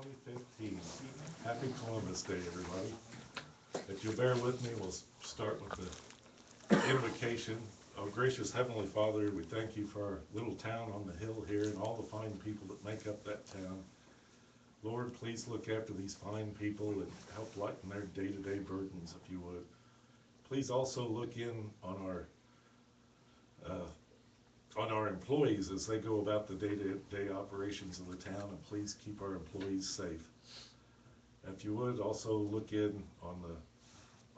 2015. Happy Columbus Day, everybody. If you'll bear with me, we'll start with the invocation. Oh, gracious Heavenly Father, we thank you for our little town on the hill here and all the fine people that make up that town. Lord, please look after these fine people and help lighten their day-to-day burdens, if you would. Please also look in on our employees as they go about the day-to-day operations of the town, and please keep our employees safe. If you would, also look in on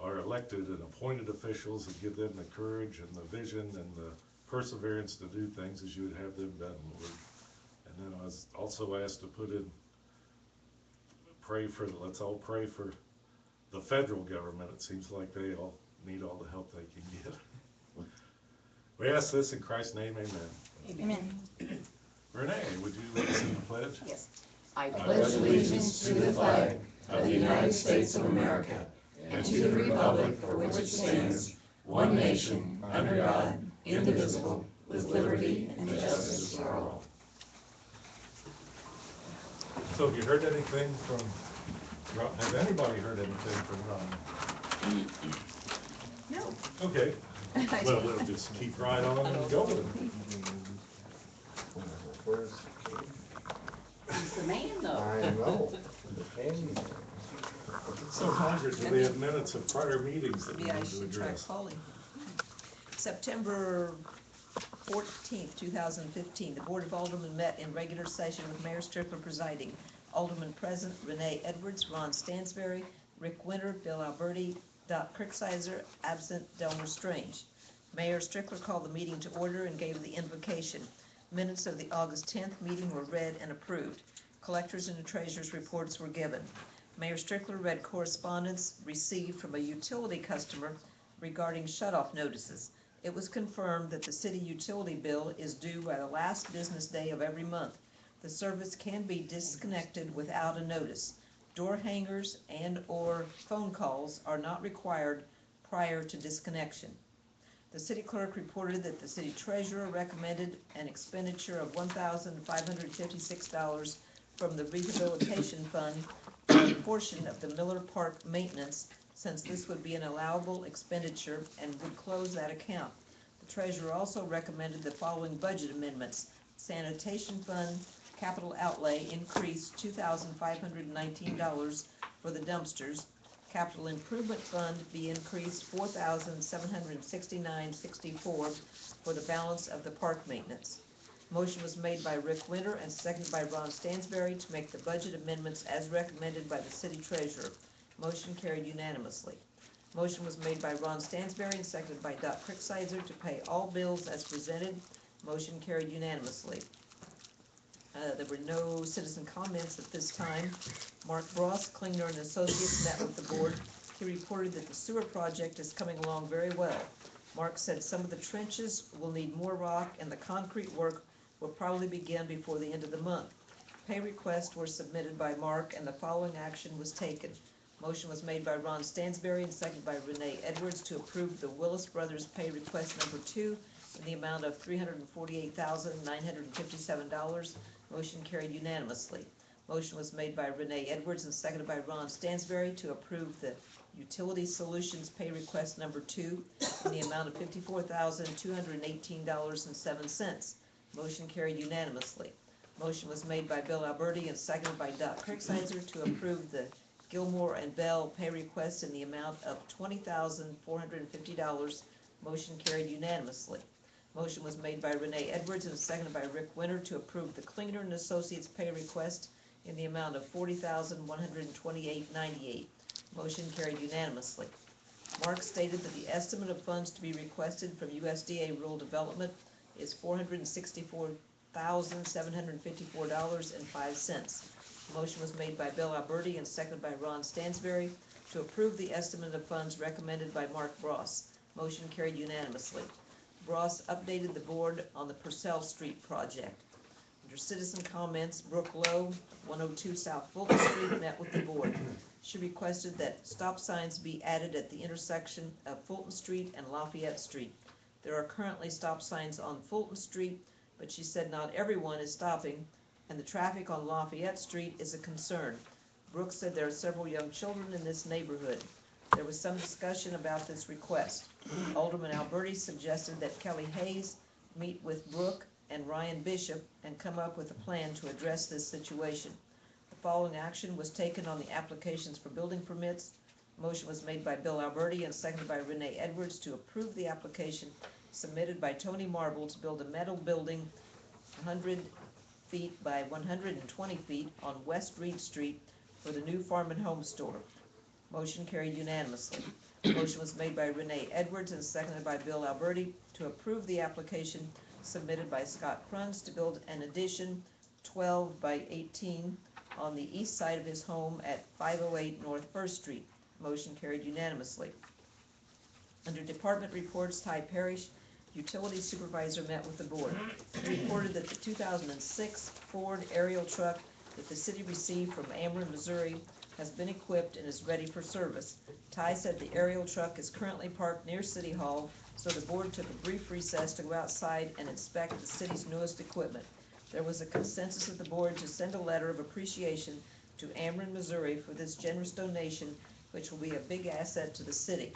our elected and appointed officials and give them the courage and the vision and the perseverance to do things as you would have them done, Lord. And then I was also asked to let's all pray for the federal government. It seems like they all need all the help they can get. We ask this in Christ's name, amen. Amen. Renee, would you lead us in the pledge? Yes. I pledge allegiance to the flag of the United States of America and to the republic for which it stands, one nation, under God, indivisible, with liberty and justice for all. So have you heard anything from Ron? Has anybody heard anything from Ron? No. Okay. Well, we'll just keep right on and go with it. He's the man, though. I know. So, Margaret, do we have minutes of prior meetings that we Maybe I need to should try address? calling. September 14th, 2015, the Board of Aldermen met in regular session with Mayor Strickler presiding. Alderman present, Renee Edwards, Ron Stansberry, Rick Winter, Bill Alberti, Dot Kirksizer, absent Delmer Strange. Mayor Strickler called the meeting to order and gave the invocation. Minutes of the August 10th meeting were read and approved. Collectors and the treasurer's reports were given. Mayor Strickler read correspondence received from a utility customer regarding shutoff notices. It was confirmed that the city utility bill is due by the last business day of every month. The service can be disconnected without a notice. Door hangers and/or phone calls are not required prior to disconnection. The city clerk reported that the city treasurer recommended an expenditure of $1,556 from the rehabilitation fund for a portion of the Miller Park maintenance, since this would be an allowable expenditure and would close that account. The treasurer also recommended the following budget amendments. Sanitation fund capital outlay increased $2,519 for the dumpsters. Capital improvement fund be increased $4,769.64 for the balance of the park maintenance. Motion was made by Rick Winter and seconded by Ron Stansberry to make the budget amendments as recommended by the city treasurer. Motion carried unanimously. Motion was made by Ron Stansberry and seconded by Dot Kirksizer to pay all bills as presented. Motion carried unanimously. There were no citizen comments at this time. Mark Bross, Klingner and Associates, met with the board. He reported that the sewer project is coming along very well. Mark said some of the trenches will need more rock and the concrete work will probably begin before the end of the month. Pay requests were submitted by Mark and the following action was taken. Motion was made by Ron Stansberry and seconded by Renee Edwards to approve the Willis Brothers pay request number 2 in the amount of $348,957. Motion carried unanimously. Motion was made by Renee Edwards and seconded by Ron Stansberry to approve the Utility Solutions pay request number 2 in the amount of $54,218.07. Motion carried unanimously. Motion was made by Bill Alberti and seconded by Dot Kirksizer to approve the Gilmore and Bell pay request in the amount of $20,450. Motion carried unanimously. Motion was made by Renee Edwards and seconded by Rick Winter to approve the Klingner and Associates pay request in the amount of $40,128.98. Motion carried unanimously. Mark stated that the estimate of funds to be requested from USDA Rural Development is $464,754.05. Motion was made by Bill Alberti and seconded by Ron Stansberry to approve the estimate of funds recommended by Mark Bross. Motion carried unanimously. Bross updated the board on the Purcell Street project. Under citizen comments, Brooke Lowe, 102 South Fulton Street, met with the board. She requested that stop signs be added at the intersection of Fulton Street and Lafayette Street. There are currently stop signs on Fulton Street, but she said not everyone is stopping and the traffic on Lafayette Street is a concern. Brooks said there are several young children in this neighborhood. There was some discussion about this request. Alderman Alberti suggested that Kelly Hayes meet with Brooke and Ryan Bishop and come up with a plan to address this situation. The following action was taken on the applications for building permits. Motion was made by Bill Alberti and seconded by Renee Edwards to approve the application submitted by Tony Marble to build a metal building 100 feet by 120 feet on West Reed Street for the new Farm and Home store. Motion carried unanimously. Motion was made by Renee Edwards and seconded by Bill Alberti to approve the application submitted by Scott Kruns to build an addition 12 by 18 on the east side of his home at 508 North First Street. Motion carried unanimously. Under Department Reports, Ty Parrish, Utility Supervisor, met with the board. He reported that the 2006 Ford aerial truck that the city received from Ameren, Missouri, has been equipped and is ready for service. Ty said the aerial truck is currently parked near City Hall, so the board took a brief recess to go outside and inspect the city's newest equipment. There was a consensus of the board to send a letter of appreciation to Ameren, Missouri for this generous donation, which will be a big asset to the city.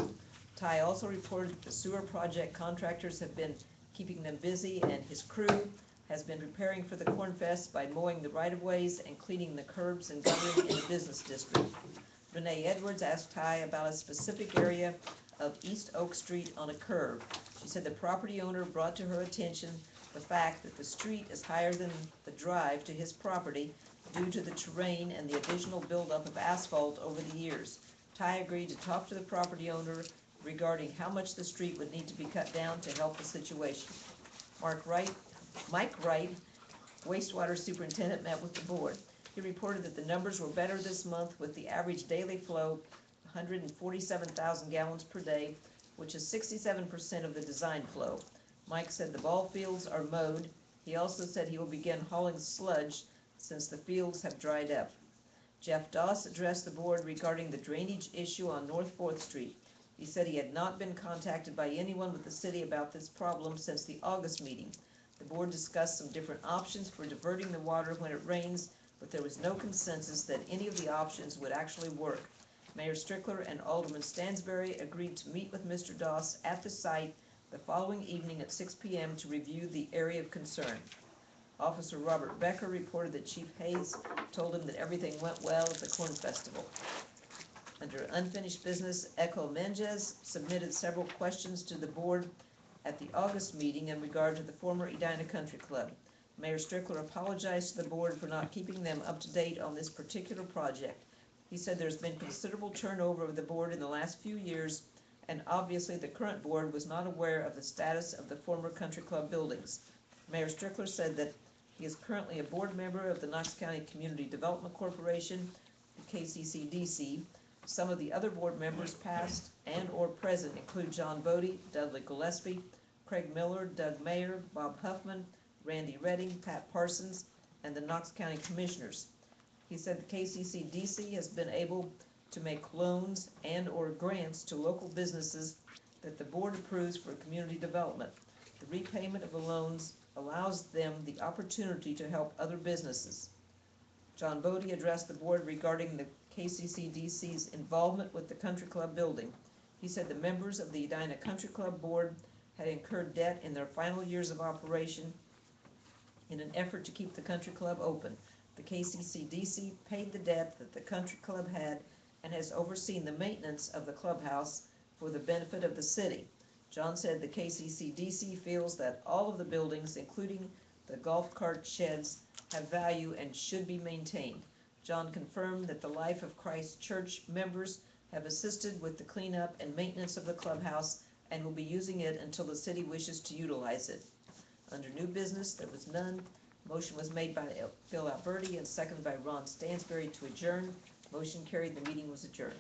Ty also reported that the sewer project contractors have been keeping them busy, and his crew has been preparing for the Corn Fest by mowing the right-of-ways and cleaning the curbs and guttering in the business district. Renee Edwards asked Ty about a specific area of East Oak Street on a curve. She said the property owner brought to her attention the fact that the street is higher than the drive to his property due to the terrain and the additional buildup of asphalt over the years. Ty agreed to talk to the property owner regarding how much the street would need to be cut down to help the situation. Mike Wright, wastewater superintendent, met with the board. He reported that the numbers were better this month with the average daily flow 147,000 gallons per day, which is 67% of the design flow. Mike said the ball fields are mowed. He also said he will begin hauling sludge since the fields have dried up. Jeff Doss addressed the board regarding the drainage issue on North 4th Street. He said he had not been contacted by anyone with the city about this problem since the August meeting. The board discussed some different options for diverting the water when it rains, but there was no consensus that any of the options would actually work. Mayor Strickler and Alderman Stansberry agreed to meet with Mr. Doss at the site the following evening at 6 p.m. to review the area of concern. Officer Robert Becker reported that Chief Hayes told him that everything went well at the Corn Festival. Under unfinished business, Echo Menges submitted several questions to the board at the August meeting in regard to the former Edina Country Club. Mayor Strickler apologized to the board for not keeping them up to date on this particular project. He said there's been considerable turnover of the board in the last few years, and obviously the current board was not aware of the status of the former country club buildings. Mayor Strickler said that he is currently a board member of the Knox County Community Development Corporation, the KCCDC. Some of the other board members, past and or present, include John Bodie, Dudley Gillespie, Craig Miller, Doug Mayer, Bob Huffman, Randy Redding, Pat Parsons, and the Knox County Commissioners. He said the KCCDC has been able to make loans and or grants to local businesses that the board approves for community development. The repayment of the loans allows them the opportunity to help other businesses. John Bodie addressed the board regarding the KCCDC's involvement with the country club building. He said the members of the Edina Country Club board had incurred debt in their final years of operation in an effort to keep the country club open. The KCCDC paid the debt that the country club had and has overseen the maintenance of the clubhouse for the benefit of the city. John said the KCCDC feels that all of the buildings, including the golf cart sheds, have value and should be maintained. John confirmed that the Life of Christ Church members have assisted with the cleanup and maintenance of the clubhouse and will be using it until the city wishes to utilize it. Under new business, there was none. Motion was made by Bill Alberti and seconded by Ron Stansberry to adjourn. Motion carried. The meeting was adjourned.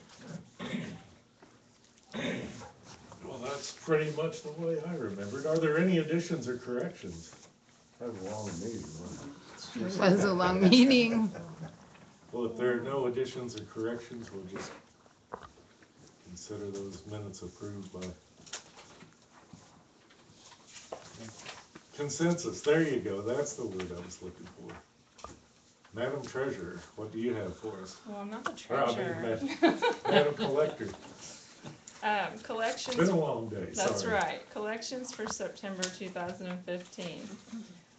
Well, that's pretty much the way I remembered. Are there any additions or corrections? That was a long meeting, wasn't It was a long meeting. Well, if there are no additions or corrections, we'll just consider those minutes approved by consensus. There you go. That's the word I was looking for. Madam Treasurer, what do you have for us? Well, I'm not the Or, I mean, treasurer. Madam Collector, Collections. it's been a long day, sorry. That's right. Collections for September 2015.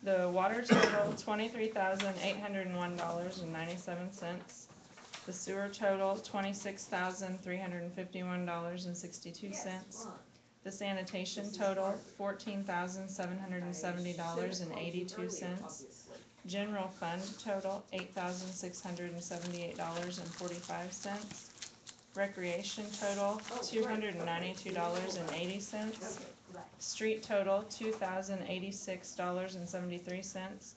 The water total, $23,801.97. The sewer total, $26,351.62. The sanitation total, $14,770.82. General fund total, $8,678.45. Recreation total, $292.80. Street total, $2,086.73.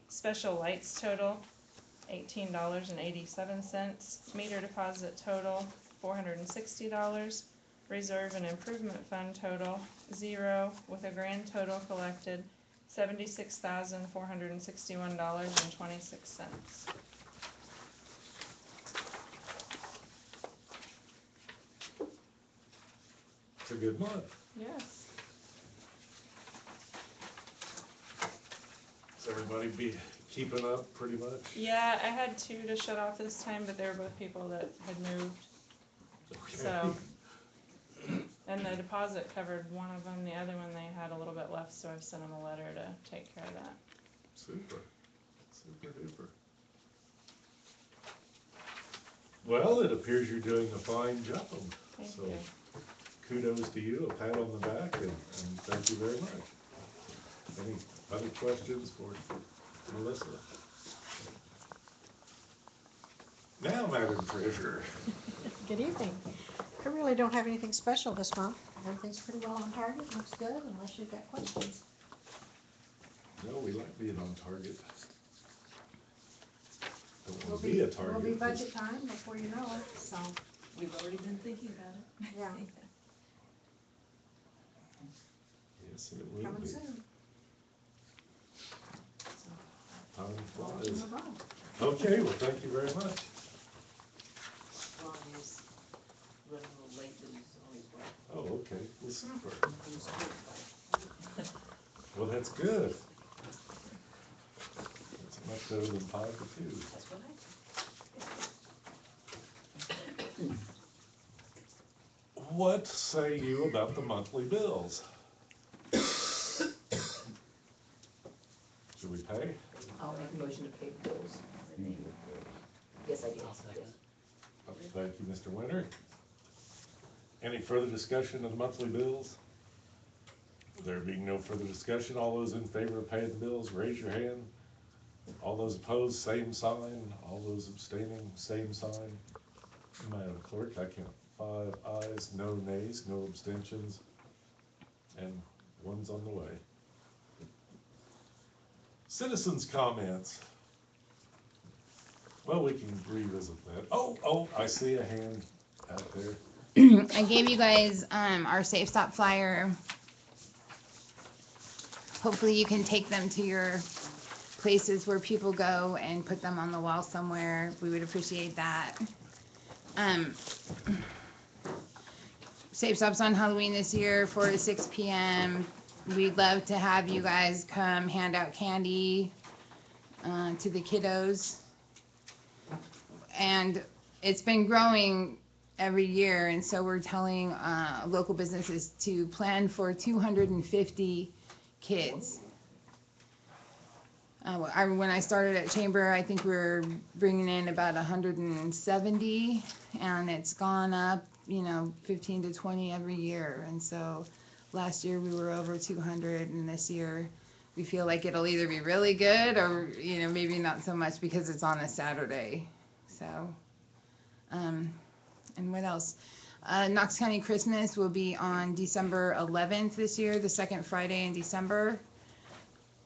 Special lights total, $18.87. Meter deposit total, $460. Reserve and improvement fund total, 0, with a grand total collected, $76,461.26. It's a good month. Yes. Does everybody be keeping up pretty much? Yeah, I had 2 to shut off this time, but they were both people that had moved. So, and the deposit covered one of them, the other one they had a little bit left, so I've sent them a letter to take care of that. Super, super duper. Well, it appears you're doing a fine job. Thank So, you. kudos to you, a pat on the back, and thank you very much. Any other questions for Melissa? Now, Madam Treasurer. Good evening. I really don't have anything special this month. Everything's pretty well on target, looks good, unless you've got questions. No, we like being on target. Don't We'll want to be a target. Will be budget time before you know it, so, We've already been thinking about it. yeah, Yes, it will coming be. soon. Time We'll let you flies. move on. Okay, well, thank you very much. Ron is running a little late, but he's on his way. Oh, okay, well, super. He's good. Well, that's good. That's much better than 5 to 2. That's what What say you about the monthly bills? Should we pay? I'll make a motion to pay the bills. Yes, I did. Thank you, Mr. Winter. Any further discussion of the monthly bills? There being no further discussion, all those in favor of paying the bills, raise your hand. All those opposed, same sign. All those abstaining, same sign. Madam Clerk, I count 5 ayes, no nays, no abstentions, and 1's on the way. Citizens' comments. Well, we can revisit that. Oh, I see a hand out there. I gave you guys our Safe Stop flyer. Hopefully you can take them to your places where people go and put them on the wall somewhere. We would appreciate that. Safe Stop's on Halloween this year, 4 to 6 p.m. We'd love to have you guys come hand out candy to the kiddos. And it's been growing every year, and so we're telling local businesses to plan for 250 kids. When I started at Chamber, I think we were bringing in about 170, and it's gone up, 15 to 20 every year. And so last year we were over 200, and this year we feel like it'll either be really good or, maybe not so much because it's on a Saturday. So, and what else? Knox County Christmas will be on December 11th this year, the second Friday in December.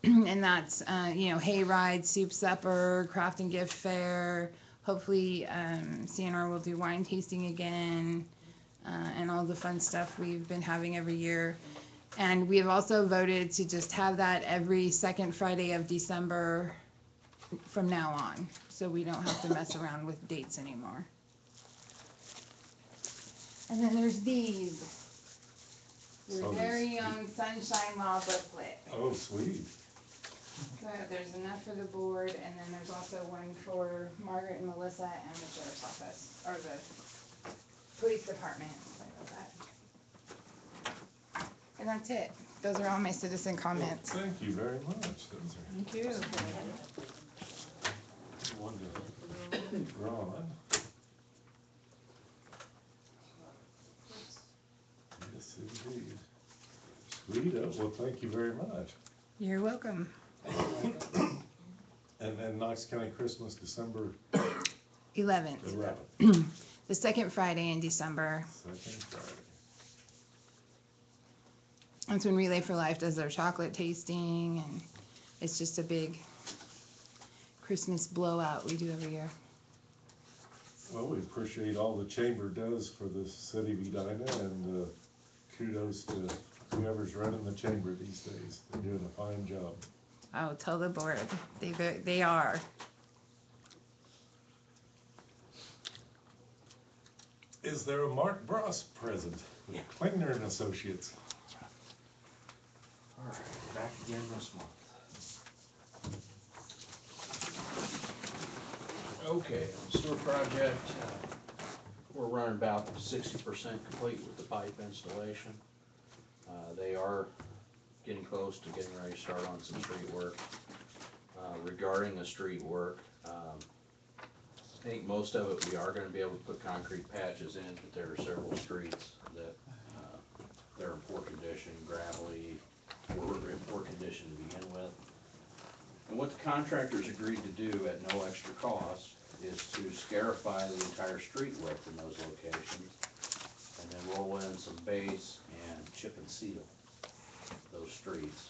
And that's, hay ride, soup supper, craft and gift fair. Hopefully, CNR will do wine tasting again, and all the fun stuff we've been having every year. And we have also voted to just have that every second Friday of December from now on, so we don't have to mess around with dates anymore. And then there's these. Your Oh, very own Sunshine Law booklet. Oh, sweet. there's enough for the board, and then there's also one for Margaret and Melissa and the sheriff's office, or the police department. Sorry about that. And that's it. Those are all my citizen comments. Well, thank you very much. Those are Thank you. wonderful. Ron? Yes, indeed. Sweet. Well, thank you very much. You're welcome. And then Knox County Christmas, December 11th, 11th, the second Friday in December. second Friday. That's when Relay for Life does their chocolate tasting, and it's just a big Christmas blowout we do every year. Well, we appreciate all the chamber does for the city of Edina, and kudos to whoever's running the chamber these days. They're doing a fine job. I'll tell the board, they are. Is there a Mark Bross present with Klingner and Associates? All right, back again this month. Okay, sewer project, we're running about 60% complete with the pipe installation. They are getting close to getting ready to start on some street work. Regarding the street work, I think most of it we are gonna be able to put concrete patches in, but there are several streets that they're in poor condition, gravelly, were in poor condition to begin with. And what the contractors agreed to do at no extra cost is to scarify the entire street width in those locations, and then roll in some base and chip and seal those streets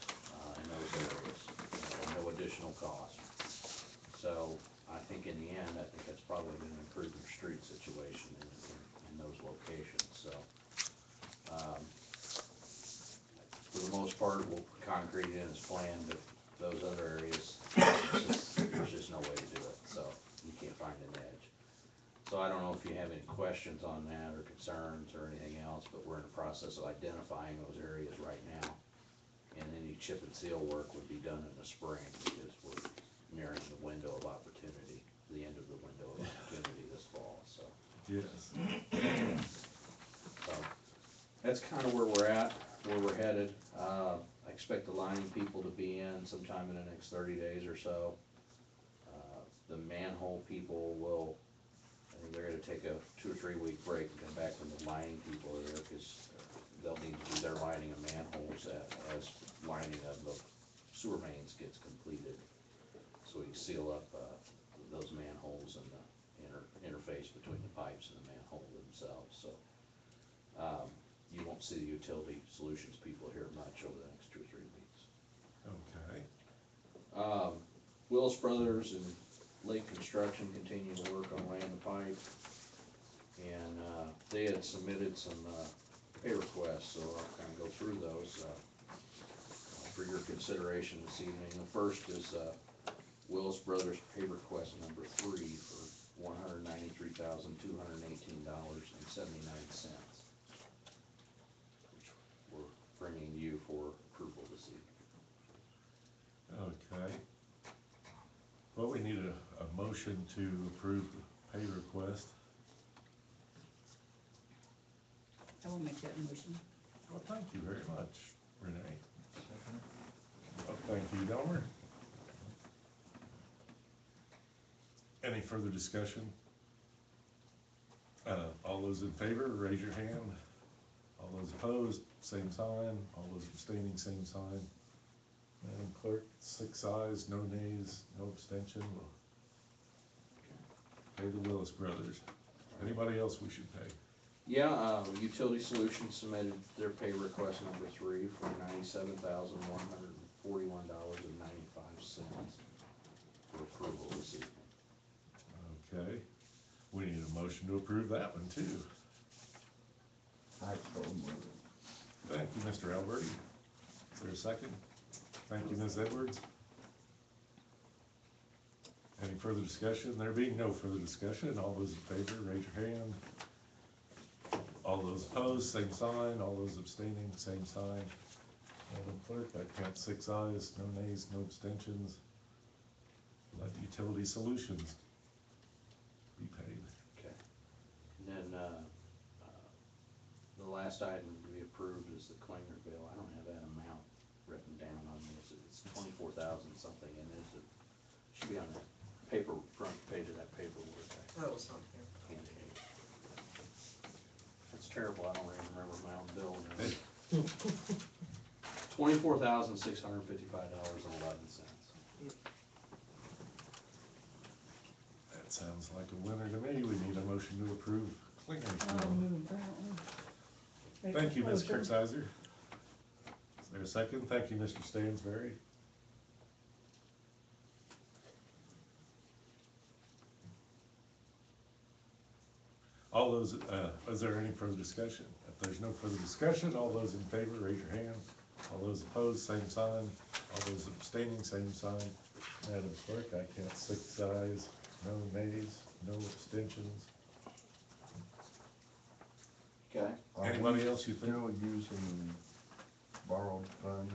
in those areas, at no additional cost. So I think in the end, I think that's probably going to improve the street situation in those locations. So for the most part, we'll put concrete in as planned, but those other areas, there's just no way to do it. So you can't find an edge. So I don't know if you have any questions on that or concerns or anything else, but we're in the process of identifying those areas right now. And any chip and seal work would be done in the spring because we're nearing the window of opportunity, the end of the window of opportunity this fall, so. Yes. So that's kind of where we're at, where we're headed. I expect the lining people to be in sometime in the next 30 days or so. The manhole people will, I think they're gonna take a 2 or 3 week break and come back when the lining people are there, because they'll need to do their lining of manholes as lining of the sewer mains gets completed. So we seal up those manholes and the interface between the pipes and the manhole themselves. So you won't see the utility solutions people here much over the next 2 or 3 weeks. Okay. Willis Brothers and Lake Construction continue to work on laying the pipe, and they had submitted some pay requests, so I'll kind of go through those for your consideration this evening. The first is Willis Brothers pay request number 3 for $193,218.79, which we're bringing you for approval this evening. Okay. Well, we need a motion to approve the pay request. I will make that motion. Well, thank you very much, Renee. Well, thank you, Delmer. Any further discussion? All those in favor, raise your hand. All those opposed, same sign. All those abstaining, same sign. Madam Clerk, 6 ayes, no nays, no abstention. We'll pay the Willis Brothers. Anybody else we should pay? Yeah, Utility Solutions submitted their pay request number 3 for $97,141.95 for approval this evening. Okay. We need a motion to approve that one too. I so moved. Thank you, Mr. Alberti. Is there a second? Thank you, Ms. Edwards. Any further discussion? There being no further discussion, all those in favor, raise your hand. All those opposed, same sign. All those abstaining, same sign. Madam Clerk, I count 6 ayes, no nays, no abstentions. let Utility Solutions be paid. Okay. And then, the last item to be approved is the Klinger bill. I don't have that amount written down on this. It's 24,000 something, and it should be on the paper, front page of that paperwork I Oh, it's not here. handed you. It's terrible, I don't even remember my own bill now. $24,655.11. That sounds like a winner to me. We need a motion to approve Klinger's I'll bill. move that one. Thank you, Ms. Motion. Kricksizer. Is there a second? Thank you, Mr. Stansberry. All those, is there any further discussion? If there's no further discussion, all those in favor, raise your hand. All those opposed, same sign. All those abstaining, same sign. Madam Clerk, I count 6 ayes, no nays, no abstentions. Okay. Anybody else you think? Still using borrowed funds?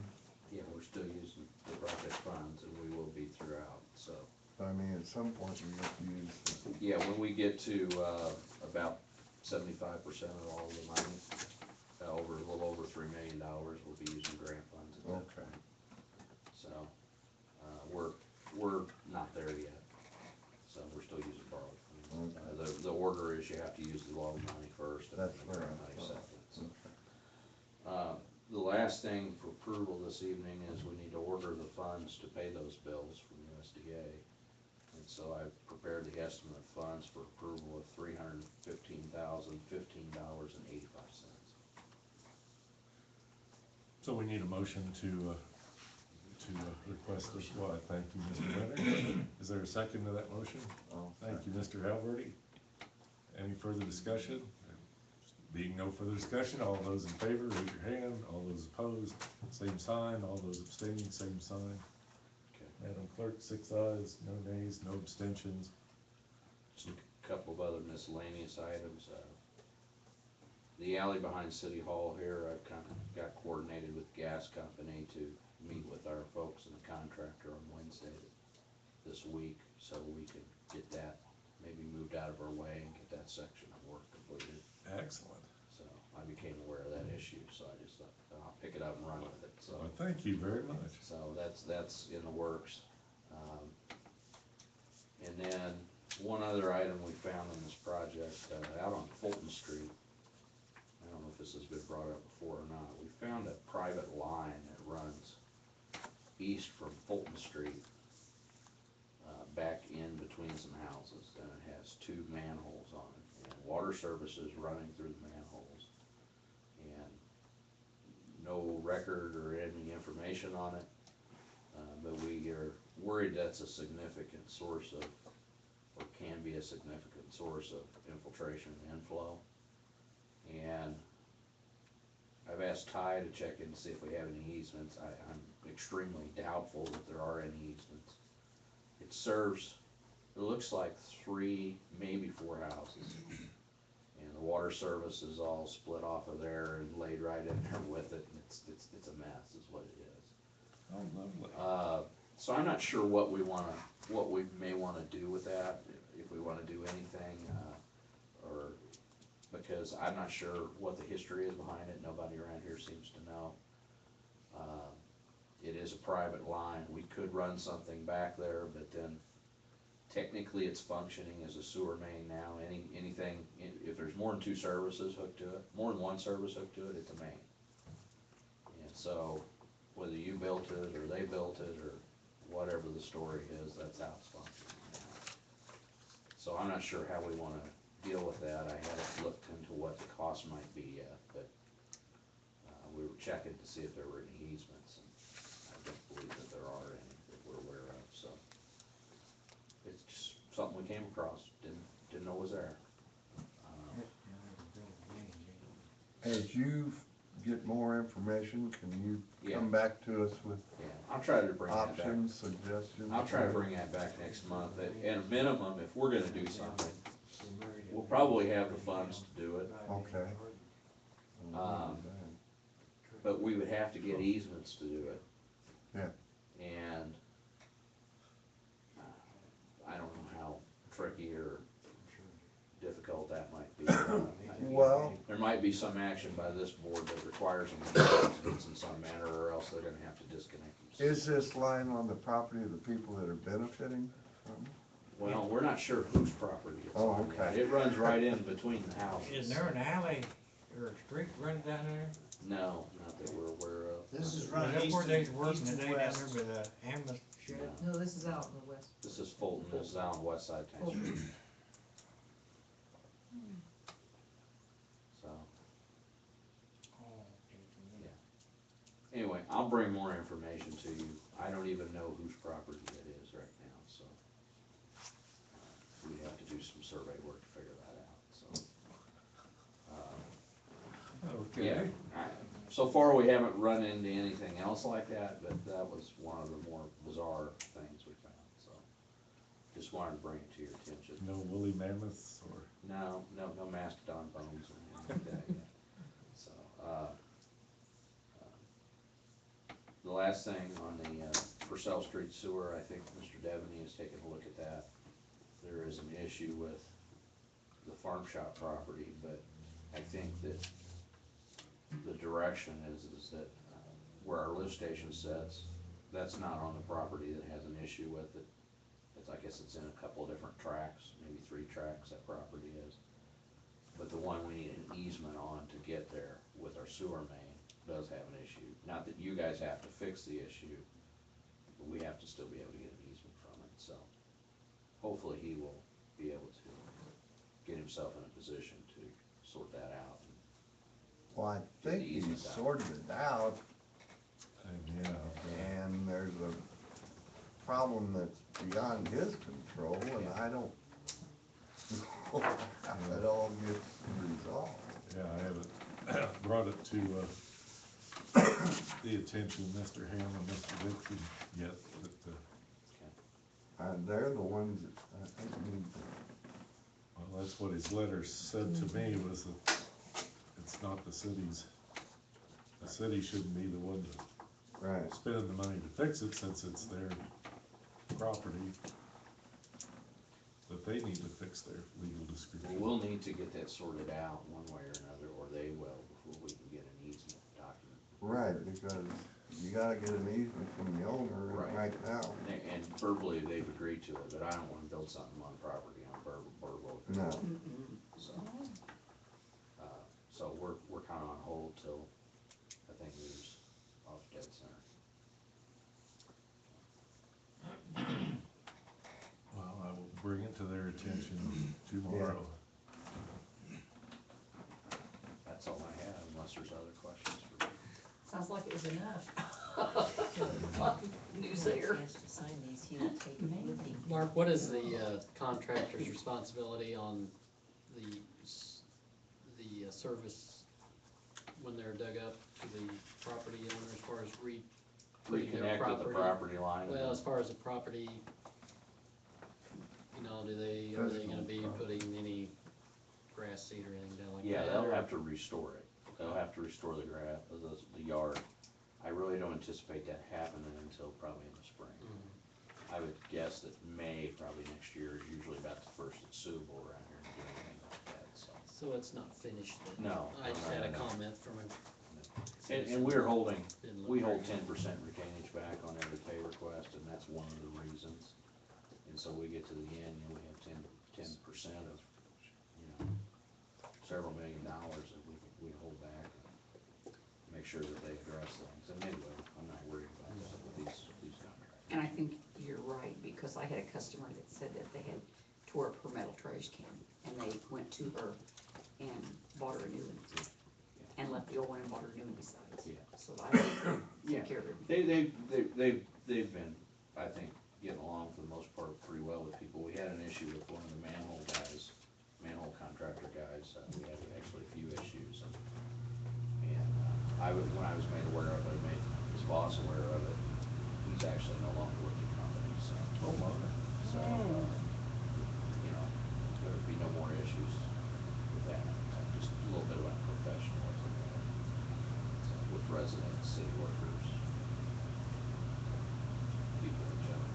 Yeah, we're still using the project funds, and we will be throughout, so. I mean, at some point we have to use the Yeah, when we get to, about 75% of all the money, a little over $3 million, we'll be using grant funds at that Okay. point. So, we're not there yet, so we're still using borrowed funds. Okay. The order is you have to use the loan money first and then That's the where grant I money thought. second. So, the last thing for approval this evening is we need to order the funds to pay those bills from USDA. And so I've prepared the estimate of funds for approval of $315,015.85. So we need a motion to request this. Well, I thank you, Mr. Winter. Is there a second to that motion? Oh, Thank you, Mr. Alberti. Any further discussion? Being no further discussion, all those in favor, raise your hand. All those opposed, same sign. All those abstaining, same sign. Okay. Madam Clerk, 6 ayes, no nays, no abstentions. Just a couple of other miscellaneous items. The alley behind City Hall here, I've kind of got coordinated with the gas company to meet with our folks and the contractor on Wednesday this week, so we can get that maybe moved out of our way and get that section of work completed. Excellent. So I became aware of that issue, so I just thought, I'll pick it up and run with it, so. Well, thank you very much. So that's in the works. And then one other item we found on this project, out on Fulton Street, I don't know if this has been brought up before or not, we found a private line that runs east from Fulton Street, back in between some houses, and it has 2 manholes on it, and water services running through the manholes. And no record or any information on it, but we are worried that's a significant source of, or can be a significant source of infiltration and inflow. And I've asked Ty to check in to see if we have any easements. I'm extremely doubtful that there are any easements. It serves, it looks like 3, maybe 4 houses. And the water service is all split off of there and laid right in there with it, and it's a mess is what it is. Oh, lovely. So I'm not sure what we may wanna do with that, if we wanna do anything, or, because I'm not sure what the history is behind it, nobody around here seems to know. It is a private line, we could run something back there, but then technically it's functioning as a sewer main now. Anything, if there's more than 2 services hooked to it, more than 1 service hooked to it, it's a main. And so, whether you built it, or they built it, or whatever the story is, that's how it's functioning now. So I'm not sure how we wanna deal with that. I haven't looked into what the cost might be yet, but, we were checking to see if there were any easements, and I don't believe that there are any that we're aware of, so. It's just something we came across, didn't know was there. As you get more information, can you Yeah. come back to us with Yeah, I'll try to bring that back. options, suggestions? I'll try to bring that back next month. At a minimum, if we're gonna do something, we'll probably have the funds to do it, Okay. but we would have to get easements to do it. Yeah. And that might be. Well, There might be some action by this board that requires them to do maintenance in some manner, or else they're gonna have to disconnect themselves. is this line on the property of the people that are benefiting from it? Well, we're not sure whose property it's Oh, on yet. okay. It runs right in between the houses. Is there an alley or a street running down there? No, not that we're aware of. This is Is running that east where they's and, working east and today down there west. with the ambulance shed? No. No, this is out in the west. This is Fulton, this is out on the west side of Tank Street. So, Oh, okay. anyway, I'll bring more information to you. I don't even know whose property it is right now, so. We have to do some survey work to figure that out, so. Yeah, Okay. so far we haven't run into anything else like that, but that was one of the more bizarre things we found, so. Just wanted to bring it to your attention. No woolly mammoths or, No mastodon bones or anything like that yet. So, the last thing on the, Purcell Street sewer, I think Mr. Devaney has taken a look at that. There is an issue with the farm shop property, but I think that the direction is that, where our lift station sits, that's not on the property that has an issue with it. It's, I guess it's in a couple of different tracks, maybe 3 tracks that property is. But the one we need an easement on to get there with our sewer main does have an issue. Not that you guys have to fix the issue, but we have to still be able to get an easement from it, so. Hopefully he will be able to get himself in a position to sort that out. Well, I think he sorted it out, and yeah, and there's a problem that's beyond his control, and I don't know how it all gets resolved. yeah, I haven't brought it to, the attention of Mr. Ham and Mr. Dixon yet, but, They're the ones that I think need to. well, that's what his letter said to me, was that it's not the city's, the city shouldn't be the one Right. spending the money to fix it, since it's their property. But they need to fix their legal description. We'll need to get that sorted out one way or another, or they will, before we can get an easement document. Right, because you gotta get an easement from the owner Right. right now. And verbally, they've agreed to it, but I don't wanna build something on property on verbal. No. So, so we're kinda on hold till, I think, news off dead center. Well, I will bring it to their attention tomorrow. That's all I have, unless there's other questions for me. Sounds like it was enough. News there. Chance to sign these, he will take it with him. Mark, what is the contractor's responsibility on the service when they're dug up to the property owner as far as putting their Reconnect with the property line. Well, as far as the property, you know, are they gonna be putting any grass seed or anything down like that? Yeah, they'll or- have to restore it. They'll have to restore the grass, the yard. I really don't anticipate that happening until probably in the spring. Mhm. I would guess that May, probably next year, is usually about the first that's suitable around here to do anything like that, so. So it's not finished then? No, I just no, had a no. comment from a. And we're holding, Didn't look we hold very 10% retainage back on every pay request, and that's one of the reasons. And so we get to the end, you know, we have 10% of, you know, several $1 million that we hold back and make sure that they address things. And they will. I'm not worried about that with these contracts. And I think you're right, because I had a customer that said that they had tore up her metal trash can, and they went to her and bought her a new one, and left the old one and bought her a new one besides. Yeah. So I think they Yeah. took care of it. They've been, I think, getting along for the most part pretty well with people. We had an issue with one of the manhole contractor guys. We had actually a few issues, and when I was made aware of it, I made his boss aware of it. He's actually no longer with the company, so. Oh, my. So, you know, there'll be no more issues with that. Just a little bit about professionalism there. So, with residents, city workers, people in general.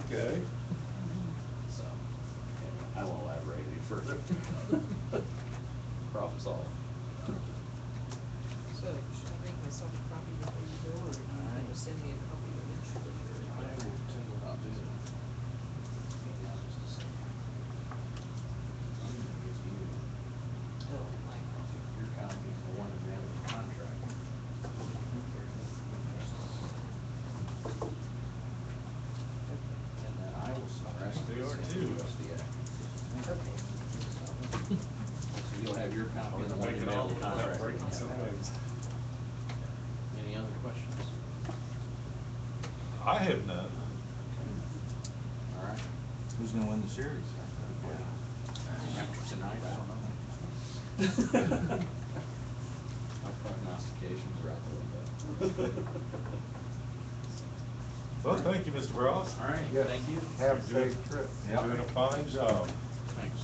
Okay. So, anyway. I won't elaborate any further. Problem solved. So, should I make myself a copy before you go, or you can just send me a copy eventually? I'll do that. Oh, my copy. Your copy is the one that ran the contract. And then I will sign the rest of They this are and too. the rest of the act. Okay. So you'll have your copy of the one Make that it all ran the without contract. breaking some eggs. Any other questions? I have none. All right. Who's gonna win the series? After tonight, I don't know. My prognostications are out the window. Well, thank you, Mr. Ross. All right, Yes. thank you. Have a safe trip. You're doing a fine job. Thanks.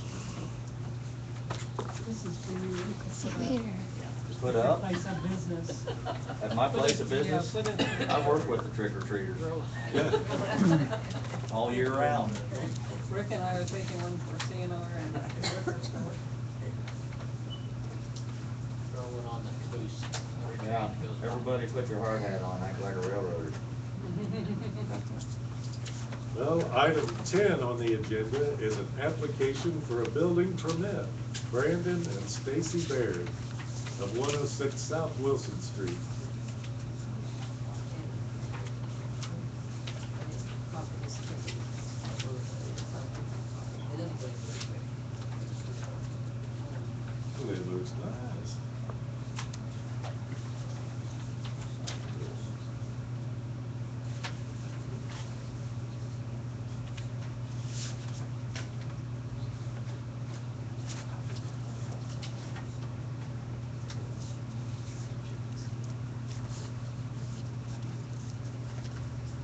This is for you. See you later. Put up Place of business. at my place of business. Yeah, put it- I work with the trick-or-treaters all year round. Rick and I are taking one for CNR and liquor store. Throw one on the coast. Every Yeah, train goes by. everybody put your hard hat on, act like a railroader. Well, item 10 on the agenda is an application for a building permit. Brandon and Stacy Baird of 106 South Wilson Street. Ooh, it looks nice.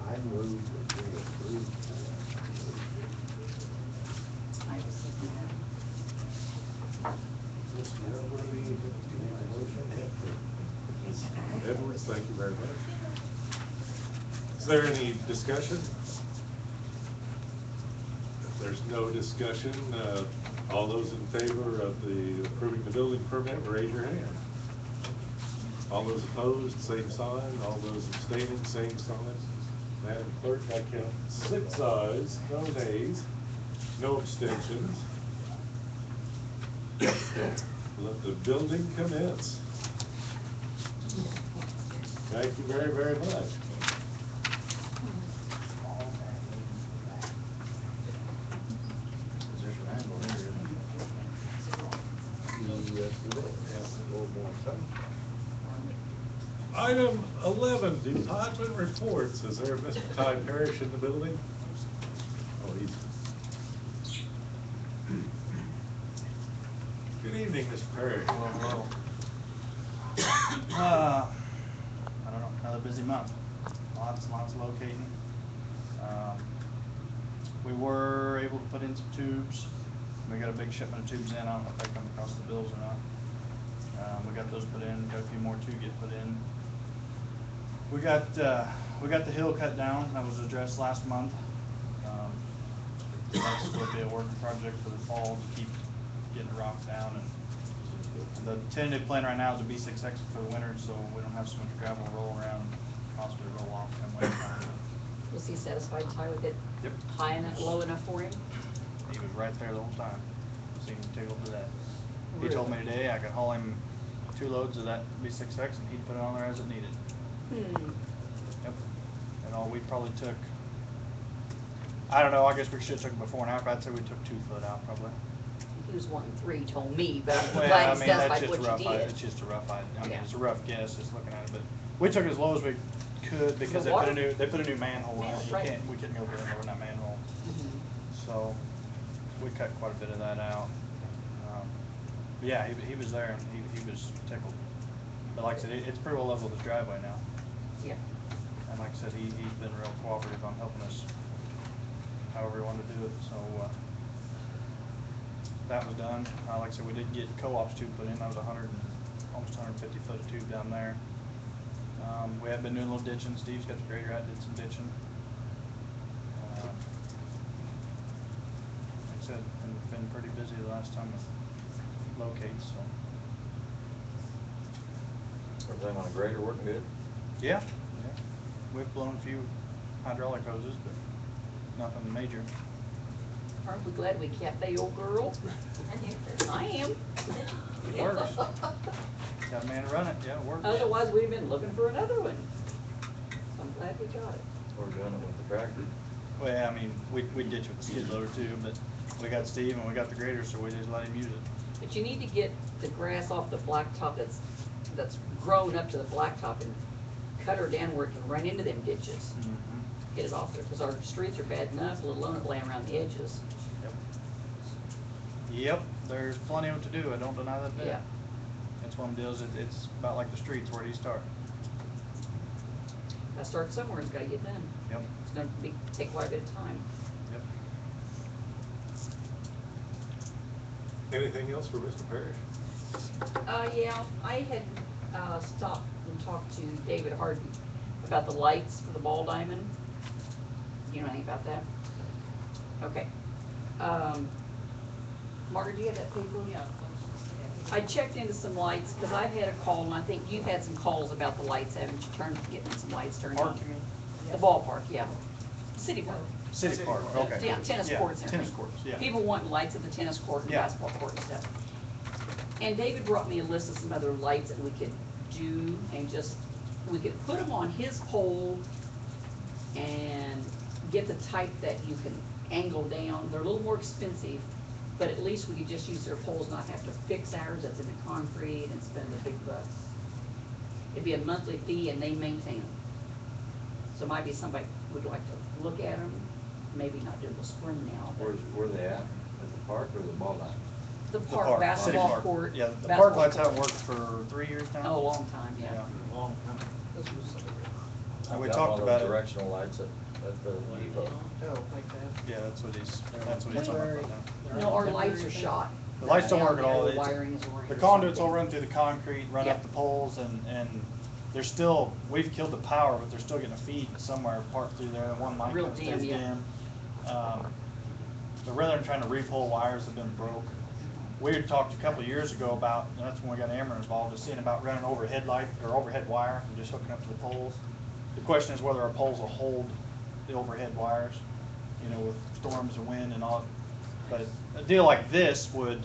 I move that we approve I was thinking Edwards, thank you very much. Is there any discussion? If there's no discussion, all those in favor of the approving the building permit, raise your hand. All those opposed, same sign. All those abstaining, same sign. Madam Clerk, I count 6 ayes, no nays, no abstentions. Let the building commence. Thank you very, very much. Is there some angle there, isn't Yes, it is. A little more time. Item 11, department reports. Is there Mr. Ty Parrish in the building? Oh, he's. Good evening, Mr. Parrish. Hello. I don't know, another busy month. Lots of locating. We were able to put in some tubes. We got a big shipment of tubes in. I don't know if they come across the bills or not. We got those put in, got a few more to get put in. We got the hill cut down. That was addressed last month. That's will be a working project for the fall to keep getting the rock down. And the tentative plan right now is to be 6 exit for the winter, so we don't have so much gravel to roll around, possibly roll off come winter time. Was he satisfied, Ty, with it? Yep. High enough, low enough for him? He was right there the whole time. Seemed tickled to death. He told me today I could haul him 2 loads of that B6X and he'd put it on there as it needed. Yep. And all we probably took, I don't know, I guess we should have took it before and after. I'd say we took 2 foot out probably. He was wanting 3, he told me, but I'm Well, glad I he mean, that's specified just what rough. you did. It's just a rough idea. I mean, Yeah. it's a rough guess just looking at it, but we took it as low as we could because The they put water? a new manhole in it. Right. We couldn't go further in that manhole. Mhm. So we cut quite a bit of that out. But yeah, he was there and he was tickled. But like I said, it's pretty well level with his driveway now. Yeah. And like I said, he's been real cooperative on helping us however he wanted to do it. So that was done. Like I said, we did get co-op's tube put in. That was almost 150 foot of tube down there. We have been doing a little ditching. Steve's got the grader out, did some ditching. I said, been pretty busy the last time with locates, so. Everything on a grader working good? Yeah, yeah. We've blown a few hydraulic hoses, but nothing major. Aren't we glad we kept the old girl? I am. It works. Got a man to run it, yeah, it works. Otherwise, we'd have been looking for another one. So I'm glad we got it. We're doing it with the tractor. Well, I mean, we ditch with the skid loader too, but we got Steve and we got the grader, so we just let him use it. But you need to get the grass off the blacktop that's grown up to the blacktop and cut her down where it can run into them ditches. Get it off there, because our streets are bad enough, let alone it laying around the edges. Yep, there's plenty of it to do, I don't deny that bit. Yeah. That's one of the deals, it's about like the streets, where do you start? Gotta start somewhere, it's gotta get done. Yep. It's gonna take quite a bit of time. Yep. Anything else for Mr. Parrish? Yeah, I had, stopped and talked to David Harden about the lights for the ball diamond. You know anything about that? Okay. Margaret, do you have that paper? Yeah. I checked into some lights, because I've had a call, and I think you've had some calls about the lights, haven't you, getting some lights turned on? Park, you mean? The ballpark, yeah. City park. City park, okay. Yeah, tennis courts and Tennis everything. courts, yeah. People want lights at the tennis court and Yeah. basketball court and stuff. And David brought me a list of some other lights that we could do, and we could put them on his pole and get the type that you can angle down. They're a little more expensive, but at least we could just use their poles, not have to fix ours that's in the concrete and spend the big bucks. It'd be a monthly fee and they maintain them. So might be somebody would like to look at them, maybe not do the spring now, but Where they at? At the park or the ball diamond? the The park, City basketball park. court. Yeah, the basketball park lights court. haven't worked for 3 years now. Oh, a long time, yeah. Long time. And we I've got talked one of about those it. directional lights at the depot. Yeah, that's what he's talking about now. No, our lights are shot. The lights don't work at all. The It's- wiring is working. The conduits will run through the concrete, run Yep. up the poles, and they're still, we've killed the power, but they're still getting a feed somewhere part through there. The one might Real kind of dim, stays yeah. dim. But rather than trying to re-pull wires that have been broke, we had talked a couple of years ago about, and that's when we got Ameren involved, is seeing about running overhead light, or overhead wire, and just hooking up to the poles. The question is whether our poles will hold the overhead wires, with storms and wind and all. But a deal like this would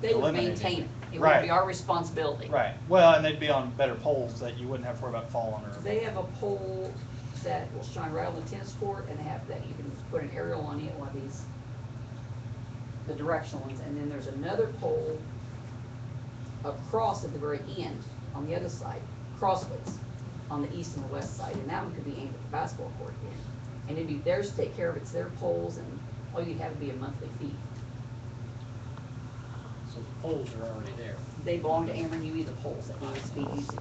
They would eliminate it. maintain it. It would Right. be our responsibility. Right, well, and they'd be on better poles that you wouldn't have to worry about falling or. They have a pole that will shine right on the tennis court, and they have that, you can put an aerial on it, one of these, the directional ones, and then there's another pole across at the very end, on the other side, crossways, on the east and the west side, and that one could be aimed at the basketball court again. And it'd be theirs to take care of, it's their poles, and all you'd have would be a monthly fee. So the poles are already there. They belong to Ameren, you the poles that needs to be using.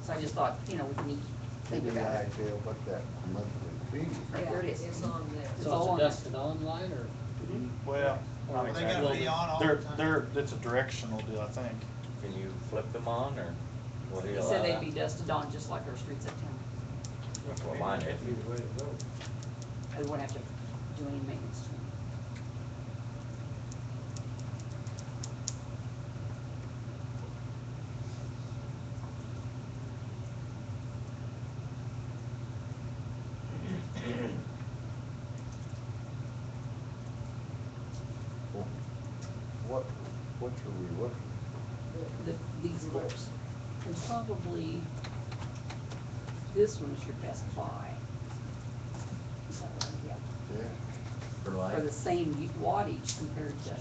So I just thought, we need to think Give me an about it. idea what that monthly fee. Right there it is. It's on there. It's So all it's on a there. dusted on light or? Well, not They exactly. gotta be on all They're, the time. it's a directional deal, I think. Can you flip them on or will he He allow said they'd that? be dusted on just like our streets uptown. Well, mine is. We wouldn't have to do any maintenance to them. Which are we looking? These poles. And probably, this one's your best buy. So, yeah, Yeah. For for light? the same wattage compared to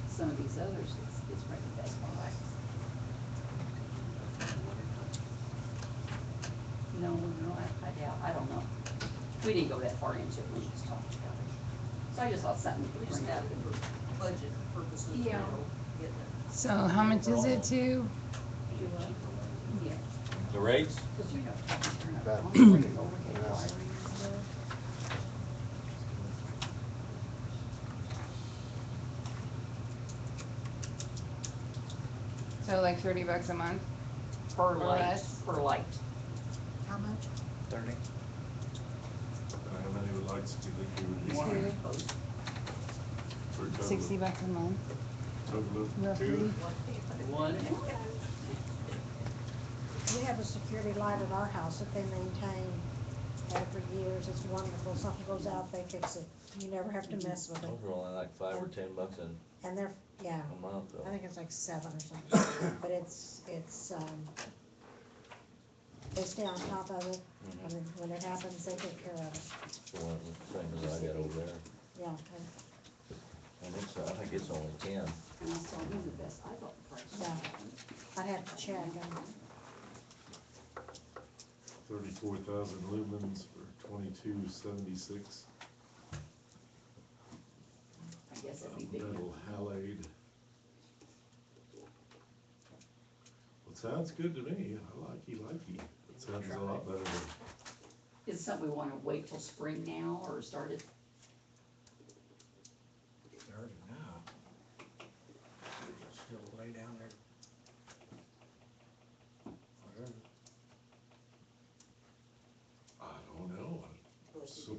some of these others, it's probably the best buy. No, I doubt, I don't know. We didn't go that far into it, we just talked about it. So I just thought something we could bring up and, Budget purposes. Yeah. Getting it. So how much is it to? yeah, The rates? because you know, About- overhead Yeah. wiring and stuff. So like $30 a month? Per Or light, less. per light. How much? 30. How many lights do you think you would need? One. 60 bucks a month, Total of roughly. two. One, We have a security light at our house that they maintain, had it for years, it's wonderful, something goes out, they fix it, you never have to mess with it. Those are only like $5 or $10 And they're, yeah, a month I though. think it's like 7 or something, but it's, they stay on top of it, I mean, when it happens, they take care of it, The one, the same as I got over there. yeah. And it's, I think it's only 10. And I saw him the best, I thought the price was. Yeah. I'd have to check, 34,000 lumens for 2276. I guess it'd be big enough. Metal halide. Well, it sounds good to me. I likey. It sounds a lot better than, Is it something we wanna wait till spring now, or start it? Start it now. Still lay down there. Whatever. I don't know. So,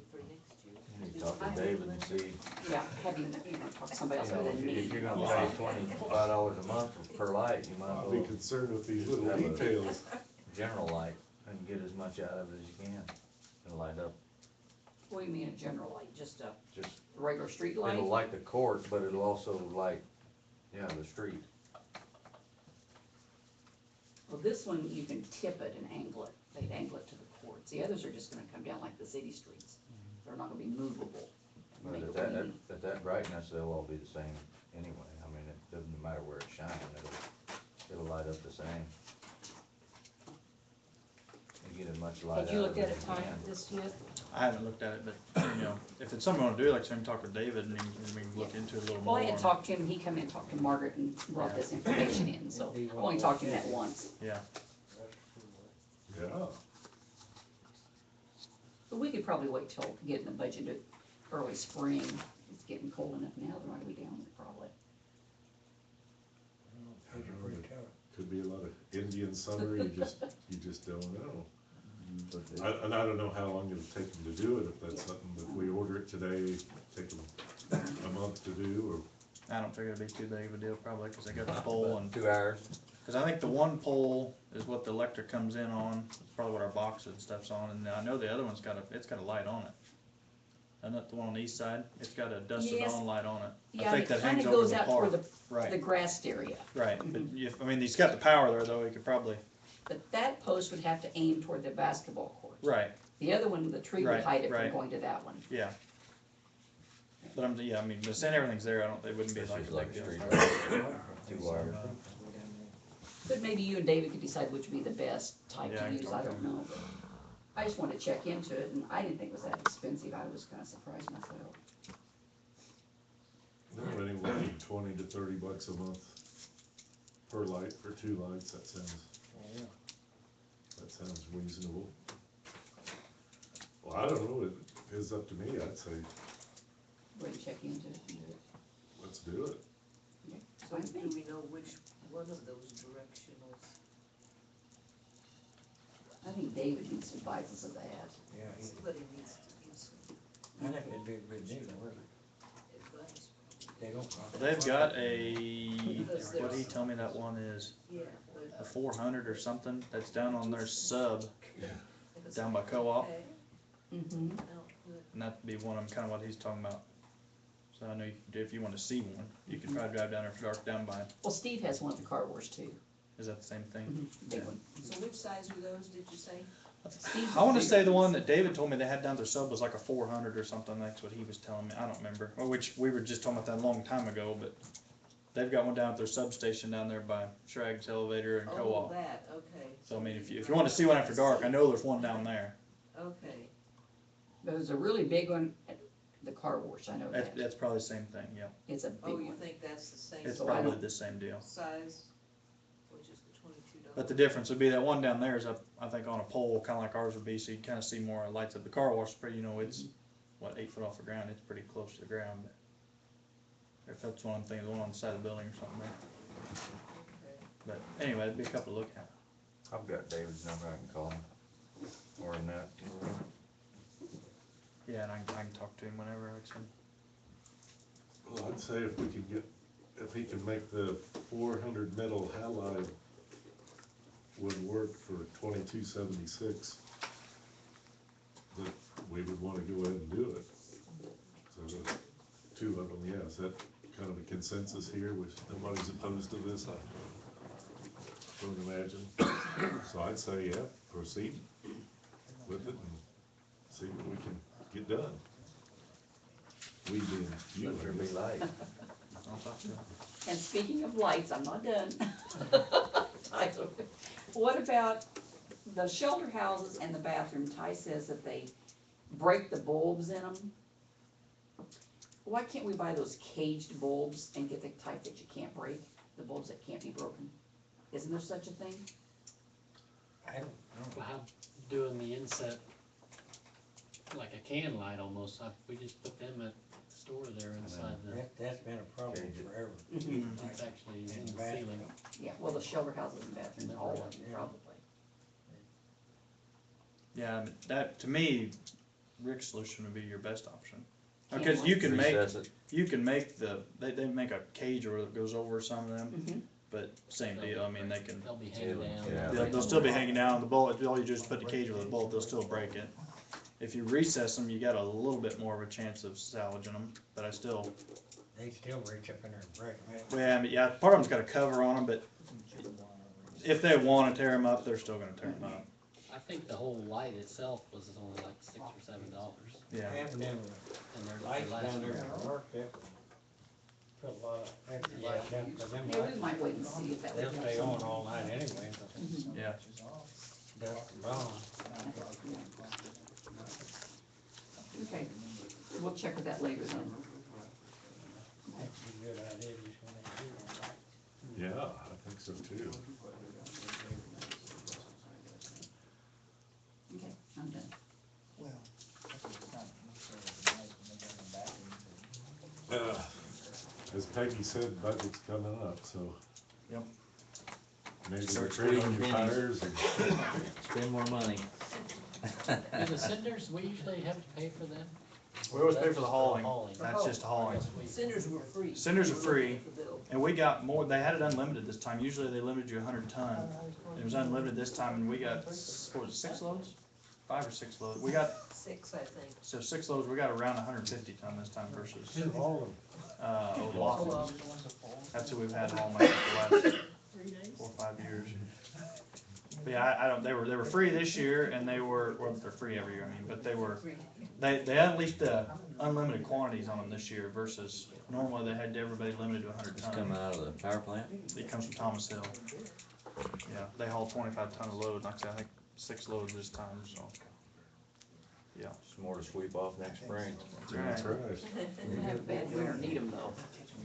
You need to talk to David and see Yeah, have you know, talk to somebody else you know, other than me. if you're gonna pay $25 a month per light, you might as I'll be well concerned with these little Have a- details. general light and get as much out of it as you can and light up. What do you mean a general light, just a Just, regular street light? it'll light the court, but it'll also light, yeah, the street. Well, this one, you can tip it and angle it, they'd angle it to the courts, the others are just gonna come down like the city streets, they're not gonna be movable. But Make at it that, lean. at that brightness, they'll all be the same anyway. I mean, it doesn't matter where it's shining, it'll light up the same. You get as much light out Had you of looked it at it, as you Ty, can. this yet? I haven't looked at it, but, you know, if it's something we wanna do, like I said, talk with David and we can look into it a little Well, more. I had talked to him, he come in and talked to Margaret and brought this information in, so I only talked to him that once. Yeah, Yeah. But we could probably wait till getting the budget to early spring, it's getting cold enough now, they're gonna be down there probably. Things are pretty tough. Could be a lot of Indian summer, you just don't know. But they- And I don't know how long it'll take them to do it, if that's something, if we order it today, take them a month to do, I don't figure it'd be too big of a deal probably, cause they got the pole and, 2 hours. cause I think the one pole is what the electric comes in on, it's probably what our box and stuff's on, and I know the other one's it's got a light on it. And that the one on the east side, it's got a dusted Yes. on light on it. I Yeah, think it that kinda hangs over goes the out toward park. the Right, grassed area. right, but if, I mean, he's got the power there though, he could probably, But that post would have to aim toward the basketball court. right, The other one, the tree would Right, hide it from right. going to that one. yeah. But yeah, I mean, but saying everything's there, they wouldn't be It's like just a like big a deal. street light, 2 wires. But maybe you and David could decide which would be the best type Yeah, I to can use, talk I to don't him. know. But I just wanted to check into it, and I didn't think it was that expensive, I was kinda surprised myself. no, anywhere from 20 to 30 bucks a month per light for 2 lights, that sounds reasonable. Well, I don't know, it is up to me, I'd say, Go ahead and check into it and do it. let's do it. So I think, we know which one of those directionals? I think David needs to advise us of that. Yeah, Somebody needs to use some I think it'd be a good deal, wouldn't advice. it? They don't. They've got what did he tell me that one is, Yeah, a 400 or something, that's down on their sub, down by Co-op, Mm-hmm. and that'd be one of them, kinda what he's talking about. So I know if you wanna see one, you could probably drive down there for dark down by, Well, Steve has one at the car wash too, is that the same thing? big one. So which size were those, did you say? Steve's I wanna bigger say the one ones. that David told me they had down their sub was like a 400 or something, that's what he was telling me, I don't remember, or which, we were just talking about that a long time ago, but they've got one down at their substation down there by Schrag's Elevator and Oh, Co-op. that, okay. So I mean, if you wanna see one after dark, I know there's one down there, Okay, There's a really big one at the car wash, I know that. that's probably the same thing, yeah, It's a big oh, you one. think that's the same it's So I probably don't- the same deal. size, which is the $22? But the difference would be that one down there is up, I think, on a pole, kinda like ours would be, so you kinda see more lights up. The car wash is pretty, you know, it's, what, 8 foot off the ground, it's pretty close to the ground, but if that's one I'm thinking, the one on the side of the building or something there. Okay. But anyway, it'd be a couple to look at. I've got David's number, I can call him. Or Annette. Yeah, and I can talk to him whenever, like I said. Well, I'd say if we could get, if he can make the 400 metal halide would work for 2276, that we would wanna go ahead and do it. So the two of them, yeah, is that kind of a consensus here, which nobody's opposed to this, I don't imagine. So I'd say, yeah, proceed with it and see what we can get done. We being you, Let there I be guess. light. I'll talk to him. And speaking of lights, I'm not done. Tyler, what about the shelter houses and the bathroom? Ty says that they break the bulbs in them. Why can't we buy those caged bulbs and get the type that you can't break, the bulbs that can't be broken? Isn't there such a thing? I don't know. How doing the inset, like a can light almost, we just put them at the store there inside the, That's been a problem forever. it's actually in the ceiling. Yeah, well, the shelter houses and bathrooms, all of them, Yeah. probably. Yeah, but that, to me, Rick's solution would be your best option. Can Because you can make, Recess it. you can make they make a cage or it goes over some of them, Mhm. but same deal, I mean, they can, They'll be hanging down. Yeah. they'll still be hanging down, the bullet, all you do is put the cage over the bullet, they'll still break it. If you recess them, you got a little bit more of a chance of salvaging them, but I still, They still reach up in there and break them. well, yeah, I mean, yeah, part of them's got a cover on them, but if they wanna tear them up, they're still gonna tear them up, I think the whole light itself was only like $6 or $7. yeah. Having them And they're lights last down there year. at work, that put a lot of extra Yeah. lights down, cause them Yeah, we lights, might wait and see if that would they'll help stay some. on all night anyway, Yeah, dust and bomb. Okay, we'll check with that later then. That's a good idea, just wanna do Yeah, I think so too. Okay, I'm done. As Peggy said, budget's coming up, so. Yep. Maybe Start retreat on squeezing your pennies. tires and Spend more money. And the cinders, we usually have to pay for them? We always pay for the hauling, Hauling. that's just hauling. Cinders were free. Cinders are free, and we got more, they had it unlimited this time, usually they limited you 100 ton. It was unlimited this time, and we got, what was it, 6 loads? 5 or 6 loads, we got, 6, I think. so 6 loads, we got around 150 ton this time versus, Who hauled them? O'Loughlin. That's who we've had haul maybe for the last 4 or 5 years. But yeah, I don't, they were free this year, and they were, well, they're free every year, I mean, but they unleashed the unlimited quantities on them this year versus normally they had everybody limited to 100 It's ton. coming out of the power plant? It comes from Thomas Hill. Yeah, they haul 25 ton of load, like I said, I think 6 loads this time, so. Yeah. Some more to sweep off next spring. that's right. We have a bad winter, need them though.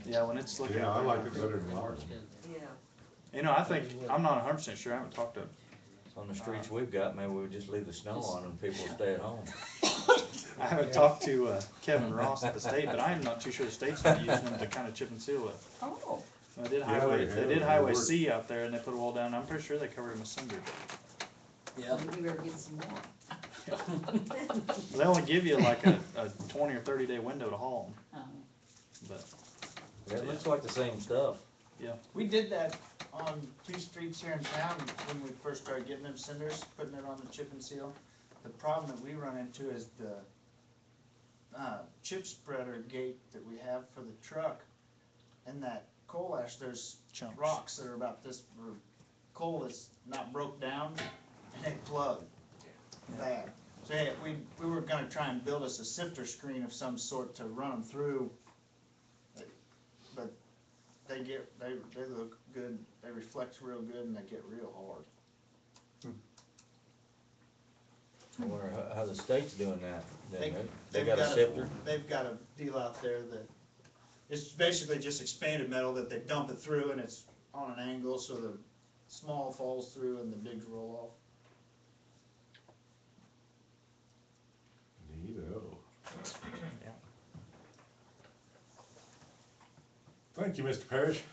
Yeah, when it's looking. Yeah, I like it better than ours. Yeah. You know, I think, I'm not 100% sure, I haven't talked to, On the streets we've got, maybe we just leave the snow on and people will stay at home. I haven't talked to Kevin Ross at the state, but I'm not too sure the state's not using them to kind of chip and seal it. Oh, They did Yeah, highway, they they have. did They Highway work. C out there and they put a wall down, I'm pretty sure they covered them with cinder. so we better get some more. They only give you like a 20 or 30 day window to haul them, but, It looks like the same stuff. yeah. We did that on 2 streets here in town when we first started getting them cinders, putting it on the chip and seal. The problem that we run into is the chip spreader gate that we have for the truck. And that coal ash, there's Chunks. rocks that are about this, or coal that's not broke down, and they plug bad. So yeah, we were gonna try and build us a sifter screen of some sort to run them through. But they look good, they reflect real good, and they get real hard. I wonder how the state's doing that. They- They they've got a got a- sifter? They've got a deal out there that, it's basically just expanded metal that they dump it through, and it's on an angle, so the small falls through and the bigs roll off. Neato. Yeah. Thank you, Mr. Parrish.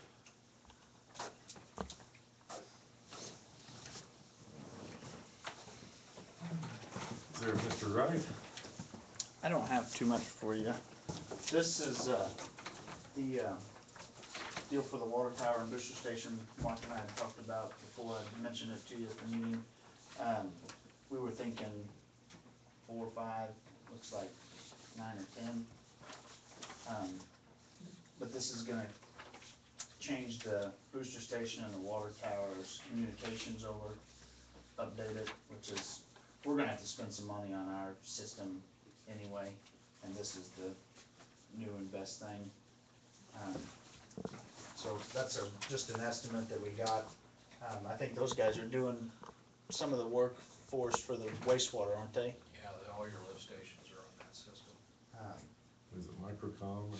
Is there Mr. Wright? I don't have too much for you. This is, The, deal for the water tower and booster station, Mark and I had talked about before, I mentioned it to you at the meeting. We were thinking 4 or 5, looks like 9 or 10. But this is gonna change the booster station and the water tower's communications over, update it, which is, we're gonna have to spend some money on our system anyway, and this is the new and best thing. So that's just an estimate that we got. I think those guys are doing some of the work for us for the wastewater, aren't they? Yeah, all your lift stations are on that system. Is it Microcom?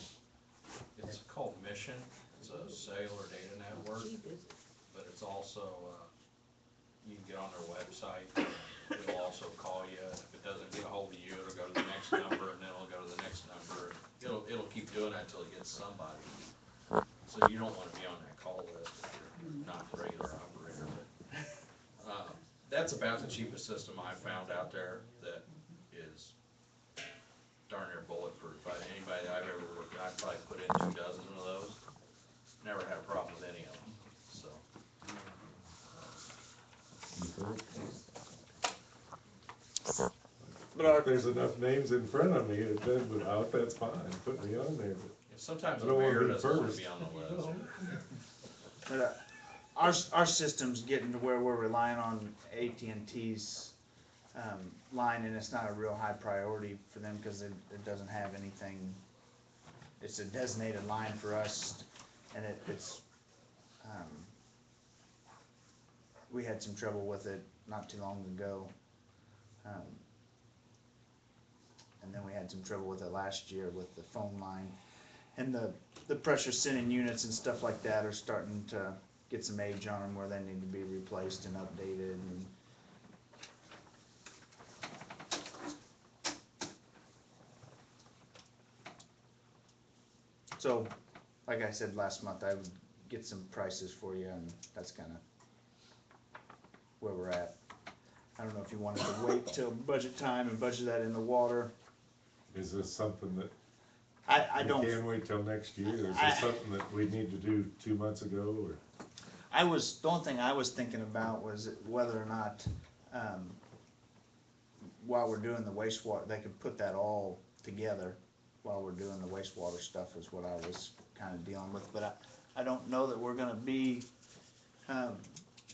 It's called Mission, it's a cellular data network, but it's also, you can get on their website, it'll also call you, and if it doesn't get a hold of you, it'll go to the next number, and then it'll go to the next number, and it'll keep doing that until it gets somebody. So you don't wanna be on that call list if you're not the regular operator, but, that's about the cheapest system I found out there that is darn near bulletproof. Anybody that I've ever worked with, I've probably put in 2 dozen of those, never had a problem with any of them, so. But if there's enough names in front of me, it does without, that's fine, put me on there, but Sometimes I the don't wanna mayor be doesn't want to first. be on the list. But, our system's getting to where we're relying on AT&T's line, and it's not a real high priority for them because it doesn't have anything. It's a designated line for us, and it's we had some trouble with it not too long ago, and then we had some trouble with it last year with the phone line, and the pressure sending units and stuff like that are starting to get some age on them where they need to be replaced and updated. And so, like I said last month, I would get some prices for you, and that's kind of where we're at. I don't know if you wanted to wait till budget time and budget that in the water. is this something that I we don't. can wait till next year? Is I- this something that we need to do 2 months ago, or? The only thing I was thinking about was whether or not, while we're doing the wastewater, they could put that all together while we're doing the wastewater stuff is what I was kinda dealing with, but I don't know that we're gonna be,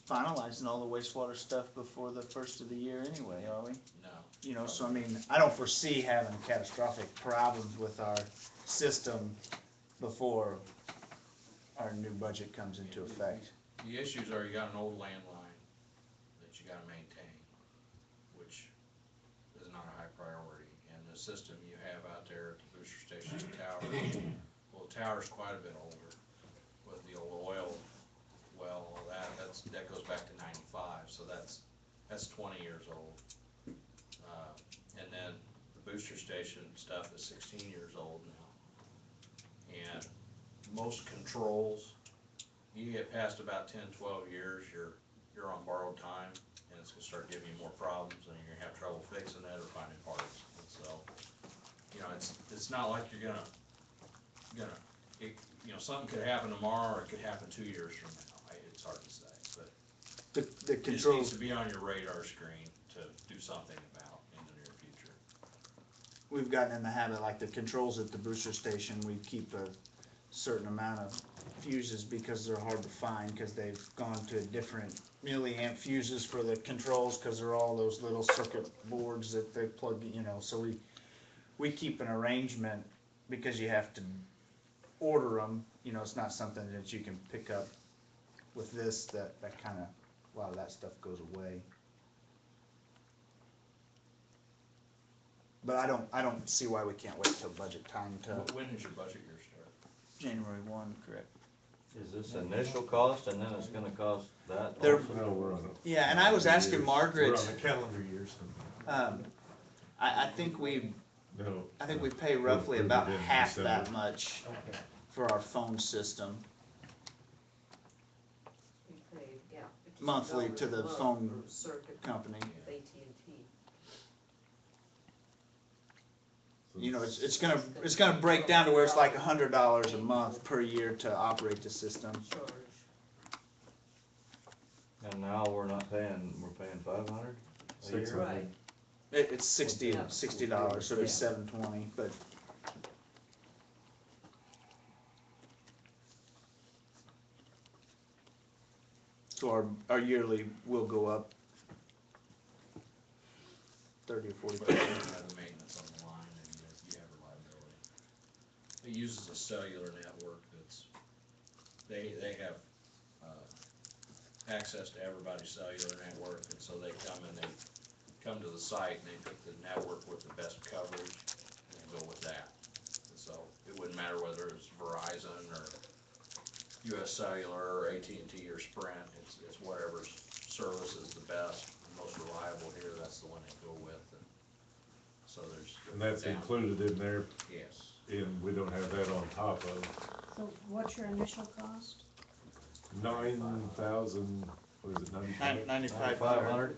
finalizing all the wastewater stuff before the first of the year anyway, are we? No. You know, so I mean, I don't foresee having catastrophic problems with our system before our new budget comes into effect. The issues are you got an old landline that you gotta maintain, which is not a high priority, and the system you have out there at the booster stations and towers, well, the tower's quite a bit older, with the old oil well, all that goes back to 95, so that's 20 years old. And then the booster station stuff is 16 years old now. And most controls, you get past about 10, 12 years, you're on borrowed time, and it's gonna start giving you more problems, and you're gonna have trouble fixing it or finding parts. And so, you know, it's not like you're something could happen tomorrow, or it could happen 2 years from now. It's hard to say, but The it just needs controls, to be on your radar screen to do something about in the near future. we've gotten in the habit, like the controls at the booster station, we keep a certain amount of fuses because they're hard to find, because they've gone to different milliamp fuses for the controls, because they're all those little circuit boards that they plug, you know, so we keep an arrangement, because you have to order them, you know, it's not something that you can pick up with this, that kind of, a lot of that stuff goes away. But I don't see why we can't wait till budget time to When is your budget year start? January 1, correct? Is this initial cost and then it's gonna cost that? There- also? No, we're on a. Yeah, and I was asking years. Margaret, We're on a calendar year, so, I think we no. pay roughly We'll about approve it in half that December. much Okay. for our phone system We pay, yeah, $52 monthly to the a month phone for circuit company. with AT&T. You know, it's gonna break down to where it's like $100 a month per year to operate the system. And now we're paying 500 a year? 600. Right. It's $60, so it'd be $720, but. So our yearly will go up 30 or 40%. But you have the maintenance on the line and you have reliability. It uses a cellular network that's, they have, access to everybody's cellular network, and so they come to the site and they pick the network with the best coverage and they go with that. And so it wouldn't matter whether it's Verizon or US Cellular or AT&T or Sprint, it's whatever service is the best, the most reliable here, that's the one they go with. And so there's. And that's included in there, Yes. and we don't have that on top of So what's your initial cost? 9,000, what is it, 95? 9,500.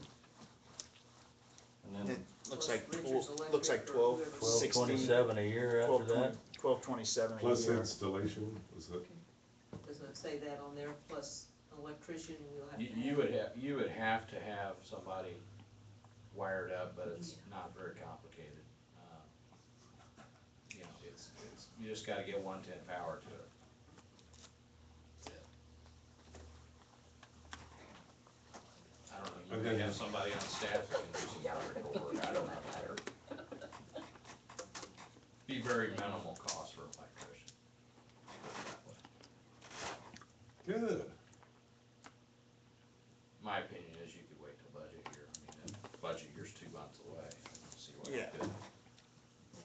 And It then looks like, Richards looks like Electric or 1260. 1227 a year after that? 1227 a Plus year. installation, was it? Doesn't it say that on there, plus an electrician, we'll have to have? You would have to have somebody wired up, but it's not very complicated. You know, it's, you just gotta get 110 power to it. I don't know, you may have somebody on staff that can do some electrical work, I don't know. Be very minimal cost for an electrician. Good. My opinion is you could wait till budget year, I mean, the budget year's 2 months away, see what you Yeah. do.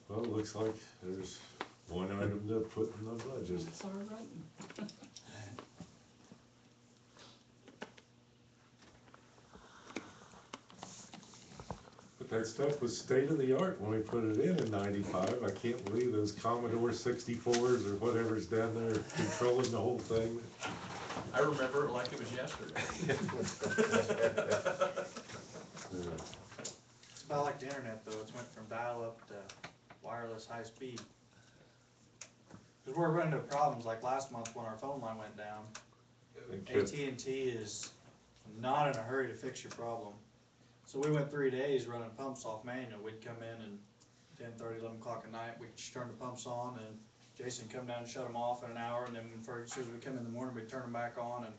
Well, it looks like there's one item to put in the budget. It's all right. But that stuff was state of the art when we put it in '95. I can't believe those Commodore 64s or whatever's down there controlling the whole thing. I remember it like it was yesterday. It's about like the internet though, it's went from dial-up to wireless high speed. Cause we're running into problems like last month when our phone line went down. And kept- AT&T is not in a hurry to fix your problem. So we went 3 days running pumps off manual. We'd come in and 10:30, 11 o'clock at night, we'd turn the pumps on and Jason come down and shut them off in an hour, and then as soon as we come in the morning, we'd turn them back on, and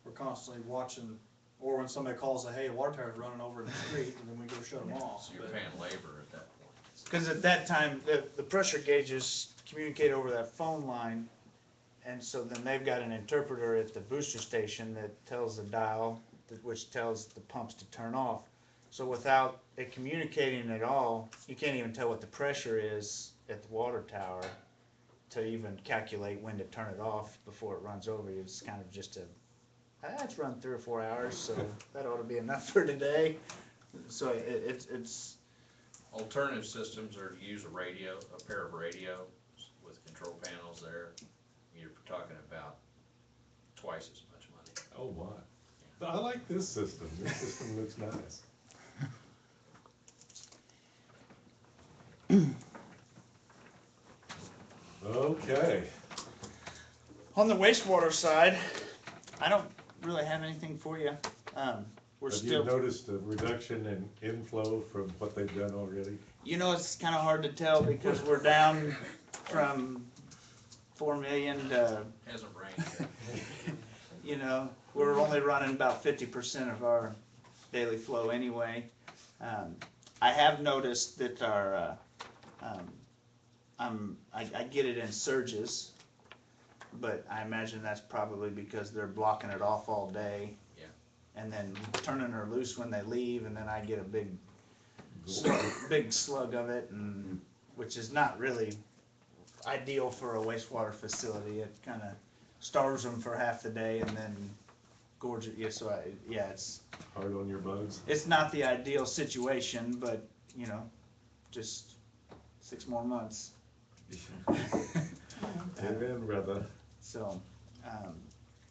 we're constantly watching. Or when somebody calls, hey, a water tower's running over in the street, and then we go shut them off. So you're paying labor at that point. Because at that time, the pressure gauges communicate over that phone line, and so then they've got an interpreter at the booster station that tells the dial, which tells the pumps to turn off. So without it communicating at all, you can't even tell what the pressure is at the water tower to even calculate when to turn it off before it runs over you. It's kind of just it's run 3 or 4 hours, so that ought to be enough for today. So it's Alternative systems are to use a radio, a pair of radios with control panels there. You're talking about twice as much money. Oh, my. But I like this system. This system looks nice. Okay. on the wastewater side. I don't really have anything for you. We're Have you still, noticed a reduction in inflow from what they've done already? you know, it's kind of hard to tell because we're down from 4 million to, Hasn't rained. you know, we're only running about 50% of our daily flow anyway. I have noticed that our, I get it in surges, but I imagine that's probably because they're blocking it off all day. Yeah. And then turning her loose when they leave, and then I get a big slug of it, and which is not really ideal for a wastewater facility. It kind of starves them for half the day and then gorges you. So it's Hard on your bugs? it's not the ideal situation, but you know, just 6 more months. Amen, brother. So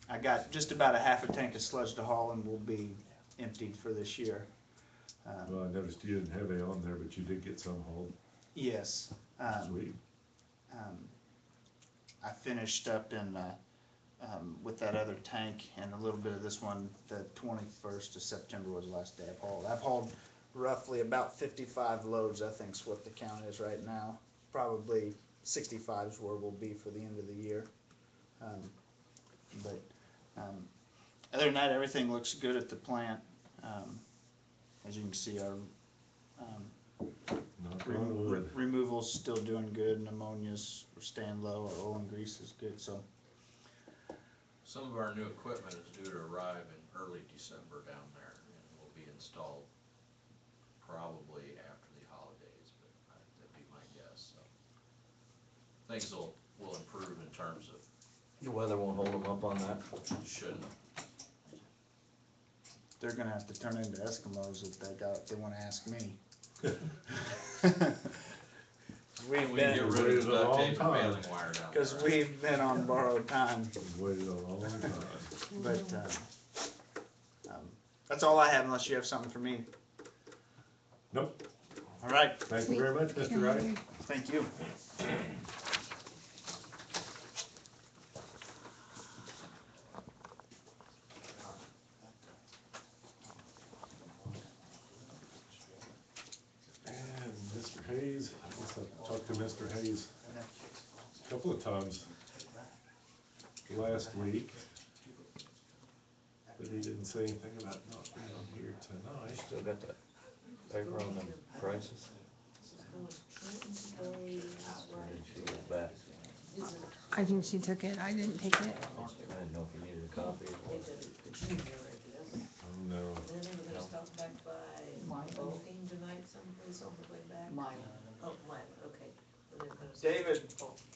I got just about a half a tank of sludge to haul, and we'll be emptied for this year. Well, I noticed you didn't have any on there, but you did get some hauled. Yes, Sweet. I finished up in, with that other tank and a little bit of this one, the 21st of September was the last day I've hauled roughly about 55 loads, I think's what the count is right now. Probably 65 is where we'll be for the end of the year. Other than that, everything looks good at the plant. As you can see, our Knock on wood. removal's still doing good, pneumonia's we're staying low, our oil and grease is good, so. Some of our new equipment is due to arrive in early December down there, and will be installed probably after the holidays, but that'd be my guess, so. Things will improve in terms of, The weather won't hold them up on that. shouldn't. They're gonna have to turn into Eskimos if they wanna ask me. We've We can get been, rid of the duct tape and Long time. baling wire down there. cause we've been on borrowed time, Waited a long time. but, that's all I have unless you have something for me. Nope. All right, Thank you very much, Mr. Wright. thank you. And Mr. Hayes, I guess I've talked to Mr. Hayes a couple of times last week. But he didn't say anything about not being here tonight. Still got that paper on the prices? She was back. I think she took it. I didn't take it. I didn't know if you needed a copy. Oh, no. And then we're gonna stop back by Ballgame tonight someplace on the way back. Oh, Mine, okay. And then gonna stop- David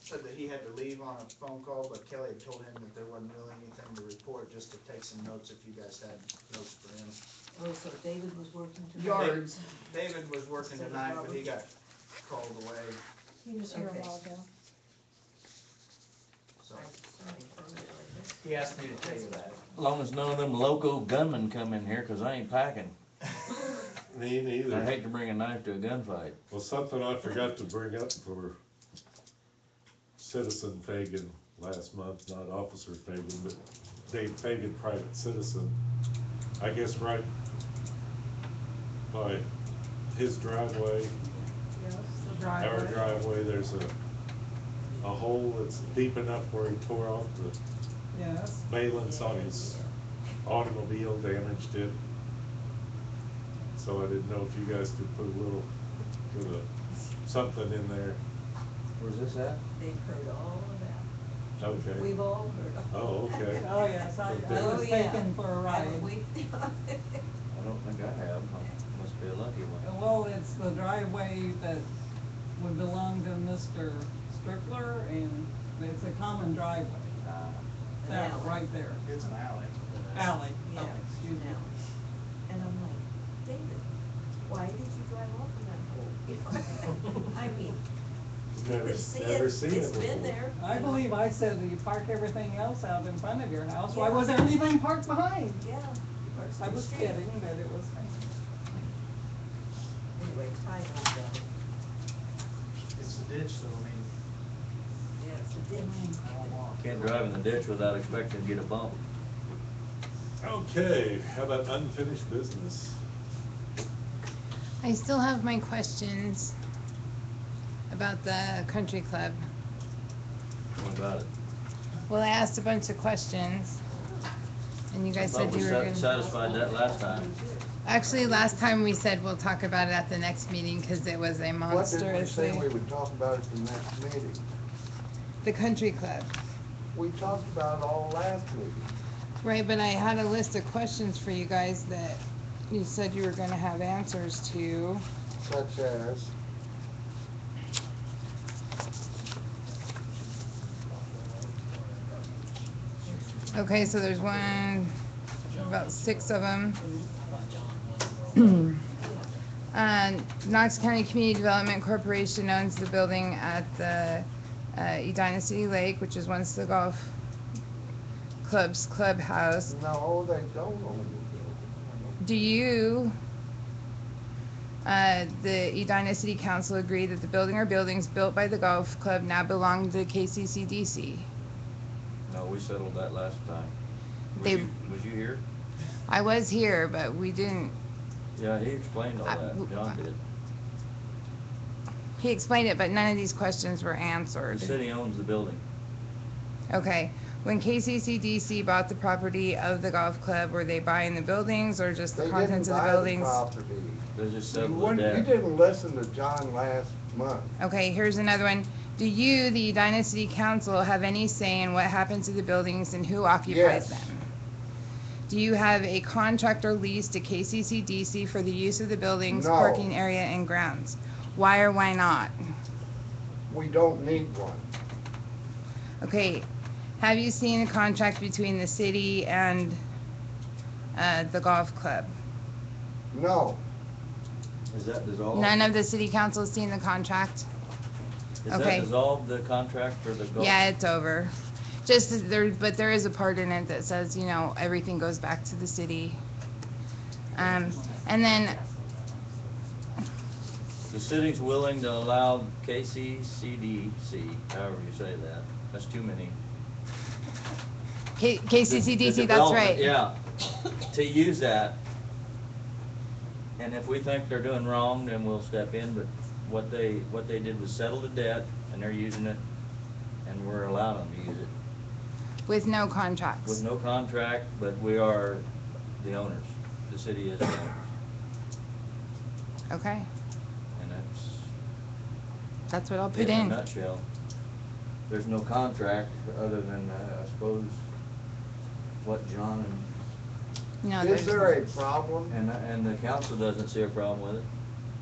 said that he had to leave on a phone call, but Kelly had told him that there wasn't really anything to report, just to take some notes if you guys had notes for him. Oh, so David was working tonight? Yards. David was working tonight, but he got called away, He was here a Okay. while ago. so he asked me to tell you that. As long as none of them loco gunmen come in here, 'cause I ain't packing. Me I neither. hate to bring a knife to a gunfight. Well, something I forgot to bring up for Citizen Fagan last month, not Officer Fagan, but Dave Fagan, private citizen. I guess right by his driveway, Yes, the our driveway, there's a hole that's deep enough where he tore off the Yes. valance on his automobile, damaged it. So I didn't know if you guys could put something in there. Where's this at? They've heard all about it. Okay. We've all heard. Oh, okay. Oh, yes, I Oh, was yeah. taken for a ride. Haven't we? I don't think I have. I must be a lucky one. Well, it's the driveway that would belong to Mr. Strickler, and it's a common driveway, An that, alley. right there, It's an alley. alley, Yeah, oh, excuse me. now. And I'm like, David, why did you drive off in that hole? I mean, Never seen it it's before. been there. I believe I said that you park everything else out in front of your house, why Yeah. was everything parked behind? Yeah. I was kidding, but it was, Anyway, time on that. It's the ditch, so I mean, Yeah, it's a ditch. I don't want. Can't drive in the ditch without expecting to get a bump. Okay, how about unfinished business? I still have my questions about the country club. What about it? Well, I asked a bunch of questions, and you guys Thought said we you were gonna. satisfied that last time. Actually, last time we said we'll talk about it at the next meeting, because it was a What did we monstrously. say we would talk about at the next meeting? The country club. We talked about it all last meeting. Right, but I had a list of questions for you guys that you said you were gonna have answers to. Such as, Okay, so there's about 6 of them. Knox County Community Development Corporation owns the building at the Edina City Lake, which is once the golf club's clubhouse. no, they don't own the building. Do you The Edina City Council agreed that the building or buildings built by the golf club now belong to KCCDC. No, we settled that last time. They- Was you here? I was here, but we didn't, Yeah, he explained all that, John did. he explained it, but none of these questions were The answered. city owns the building. Okay, when KCCDC bought the property of the golf club, were they buying the buildings or just the They contents didn't of the buy the buildings? property. They just You settled the wouldn't- you debt. didn't listen to John last month. Okay, here's another one. Do you, the Edina City Council, have any say in what happens to the buildings and who occupies Yes. them? Do you have a contract or lease to KCCDC for the use of the buildings, No. parking area, and grounds? Why or why not? We don't need one. Okay, have you seen a contract between the city and the golf club? No. Is that dissolved? None of the city council has seen the contract? Is okay. that dissolved, the contract for the golf? Yeah, it's over. Just that there, but there is a part in it that says, you know, everything goes back to the city. And then, The city's willing to allow KCCDC, however you say that, that's too many. The KCCDC, that's development, right. Yeah, to use that. And if we think they're doing wrong, then we'll step in, but what they did was settle the debt, and they're using it, and we're allowing them to use it. With no contracts. With no contract, but we are the owners, the city is the owners, Okay, and that's what I'll that's put it in a in. nutshell. There's no contract, other than, I suppose, what John No, Is there's there a problem? and the council doesn't see a problem with it.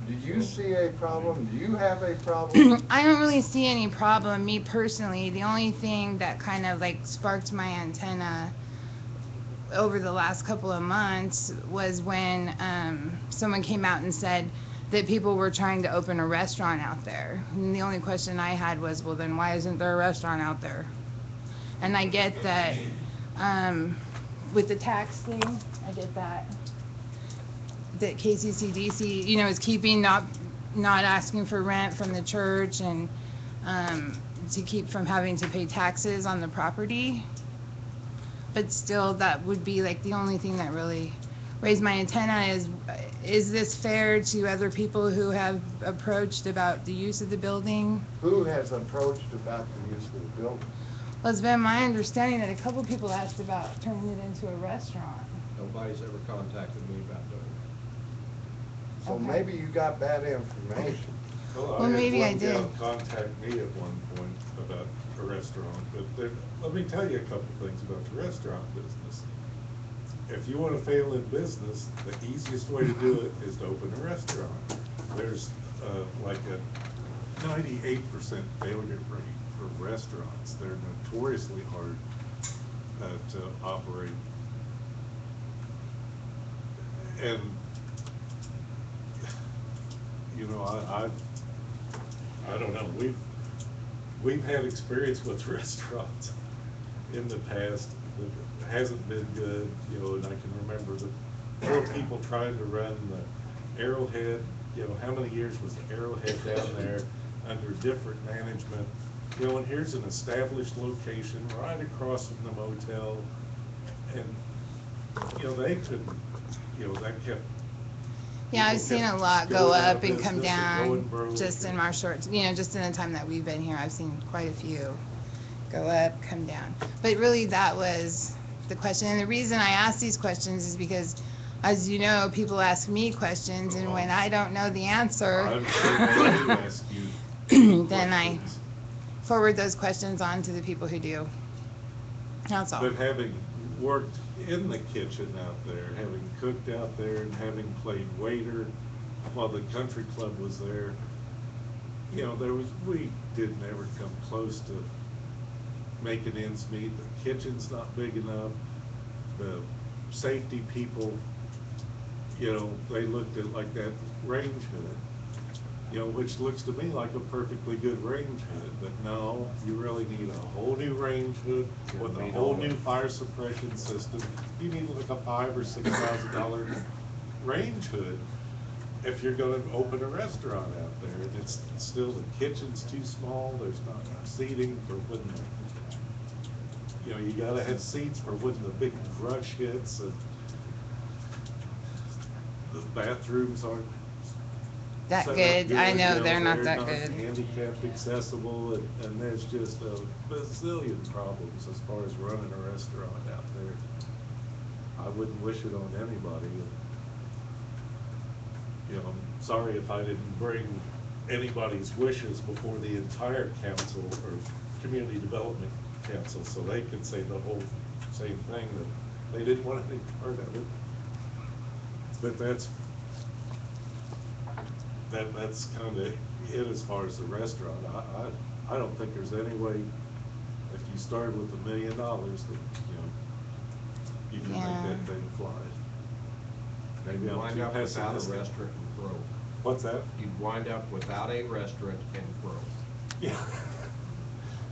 Do you see a problem? Do you have a problem? I don't really see any problem, me personally. The only thing that kind of like sparked my antenna over the last couple of months was when someone came out and said that people were trying to open a restaurant out there. And the only question I had was, well, then why isn't there a restaurant out there? And I get that with the tax thing, I get that KCCDC, you know, is keeping not asking for rent from the church and to keep from having to pay taxes on the property. But still, that would be like the only thing that really raised my antenna is this fair to other people who have approached about the use of the building? Who has approached about the use of the building? Well, it's been my understanding that a couple people asked about turning it into a restaurant. Nobody's ever contacted me about doing So Okay. maybe you got bad information. Well, maybe I had did. one gal contact me at one point about a restaurant, but let me tell you a couple things about the restaurant business. If you wanna fail in business, the easiest way to do it is to open a restaurant. There's, like a 98% failure rate for restaurants. They're notoriously hard, to operate. And, you know, I don't know, we've had experience with restaurants in the past that hasn't been good, you know, and I can remember the poor people trying to run the Arrowhead, you know, how many years was the Arrowhead down there under different management? You know, and here's an established location right across from the motel, and, you know, they couldn't, you know, that kept. Yeah, I've people seen a kept lot go going out up of and come business and going down, broke just in and- our short, you know, just in the time that we've been here, I've seen quite a few go up, come down. But really, that was the question, and the reason I ask these questions is because, as you know, people ask me questions, and when I don't know the answer, I'm sure they do ask you then I questions. forward those questions on to the people who do. That's all. But having worked in the kitchen out there, having cooked out there, and having played waiter while the country club was there, you know, we didn't ever come close to making ends meet. The kitchen's not big enough. The safety people, you know, they looked at like that range hood, you know, which looks to me like a perfectly good range hood, but no, you really need a whole new range hood with a whole new fire suppression system. You need like a $5,000 or $6,000 range hood. if you're gonna open a restaurant out there, and it's still, the kitchen's too small, there's not seating for when, you gotta have seats for when the big rush hits, and the bathrooms aren't That set up good, I know, they're not they're that not good. handicapped accessible, and there's just a bazillion problems as far as running a restaurant out there. I wouldn't wish it on anybody. I'm sorry if I didn't bring anybody's wishes before the entire council or community development council, so they could say the whole same thing, that they didn't want any part of it. But that's kind of it as far as the restaurant. I don't think there's any way, if you started with $1 million, that, you can Yeah. make that thing fly. Maybe I'm Wind too up without a pessimistic. restaurant and broke. What's that? You'd wind up without a restaurant and broke. Yeah.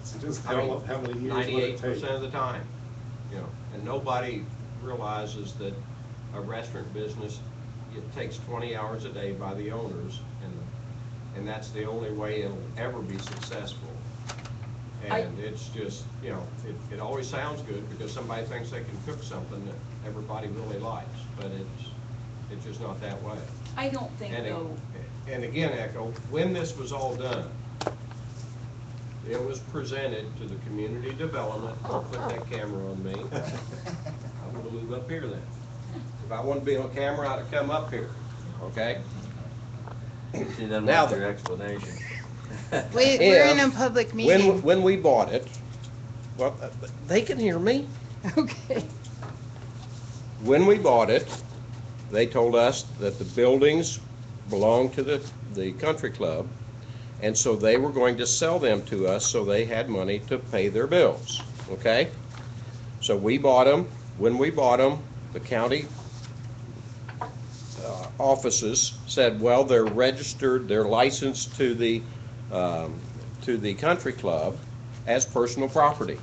So just I mean, how many years would it take? 98% of the time, and nobody realizes that a restaurant business, it takes 20 hours a day by the owners, and that's the only way it'll ever be successful. And it's just, it always sounds good because somebody thinks they can cook something that everybody really likes, but it's just not that way. I don't think though. And again, Echo, when this was all done, it was presented to the community development. Don't put that camera on me. I'm gonna move up here then. If I want to be on camera, I'd come up here, okay? She doesn't Now want your explanation. We're in a public meeting. When we bought it, well, they can hear me. Okay. When we bought it, they told us that the buildings belonged to the country club, and so they were going to sell them to us so they had money to pay their bills, okay? So we bought them. When we bought them, the county offices said, well, they're registered, they're licensed to the country club as personal property.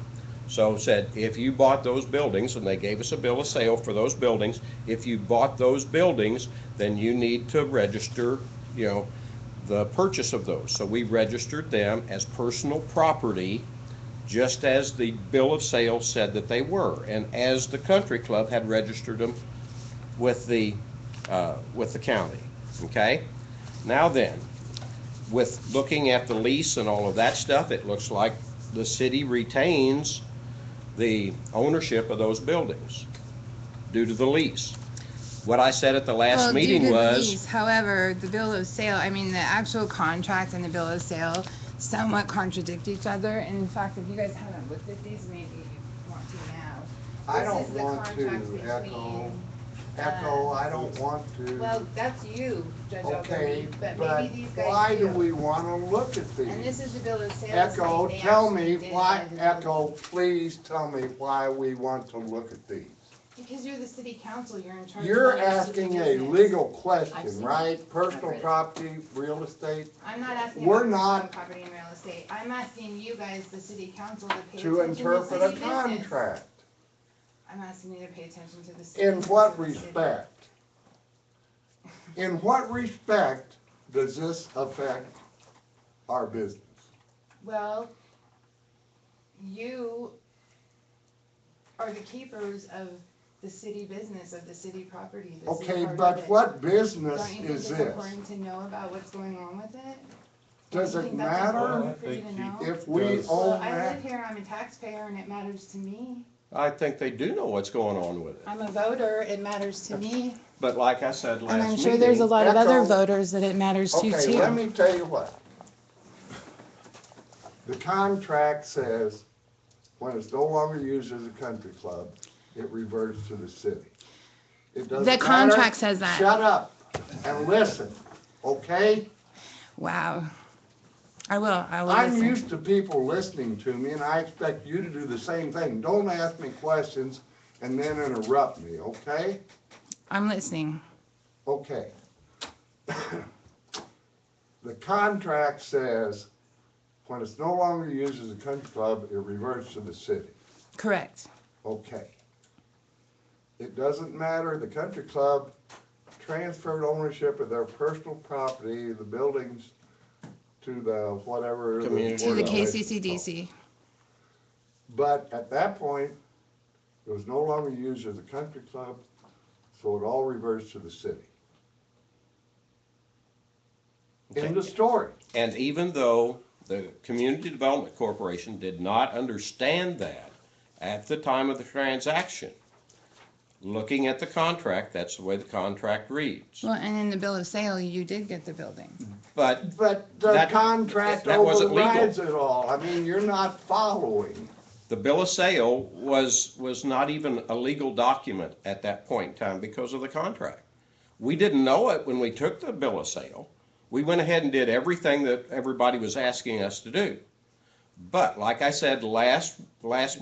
So said, if you bought those buildings, and they gave us a bill of sale for those buildings, if you bought those buildings, then you need to register, the purchase of those. So we registered them as personal property, just as the bill of sale said that they were, and as the country club had registered them with the county, okay? Now then, with looking at the lease and all of that stuff, it looks like the city retains the ownership of those buildings due to the lease. What I said at the last meeting Due to the was... lease, however, the bill of sale, the actual contract and the bill of sale somewhat contradict each other. And in fact, if you guys haven't looked at these, maybe you want to now. I This don't is the want contract to, between, Echo, I don't want to. well, that's you, Judge Okay, Elderly, but but maybe these guys why do do. we wanna look at these? And this is the bill of sale. Echo, saying they tell actually me did why, buy the Echo, building. please tell me why we want to look at these. Because you're the city council, you're in charge of You're all your city asking a business. legal I've question, seen right? it. Personal I've read it. property, real estate, I'm not asking We're about not- personal property and real estate. I'm asking you guys, the city council, to pay to attention to interpret city a business. contract. I'm asking you to pay attention to the city. In business what of the city. respect? In what respect does this affect our business? Well, you are the keepers of the city business, of the city property. This is Okay, part of but it. what business Don't you think is it's this? important to know about what's going on with it? Does Don't you it think that's matter important for you to know? if we does. Well, own I that? live here, I'm a taxpayer, and it matters to me. I think they do know what's going on with it. I'm a voter, it matters to me. But like I said last And meeting... I'm sure there's a lot of other Echo. voters that it matters to Okay, too. let me tell you what. The contract says, when it's no longer used as a country club, it reverts to the city. It doesn't The matter. contract says that. Shut up and listen, okay? Wow. I will I'm listen. used to people listening to me, and I expect you to do the same thing. Don't ask me questions and then interrupt me, okay? I'm listening. Okay. The contract says, when it's no longer used as a country club, it reverts to the city. Correct. Okay. It doesn't matter, the country club transferred ownership of their personal property, the buildings, to the whatever. Community To the development. KCCDC. But at that point, it was no longer used as a country club, so it all reverts to the city. Okay. End of story. And even though the Community Development Corporation did not understand that at the time of the transaction, looking at the contract, that's the way the contract reads. Well, and in the bill of sale, you did get the building. But But the That- contract that wasn't legal. overrides it all. I mean, you're not following. the bill of sale was not even a legal document at that point in time because of the contract. We didn't know it when we took the bill of sale. We went ahead and did everything that everybody was asking us to do. But like I said last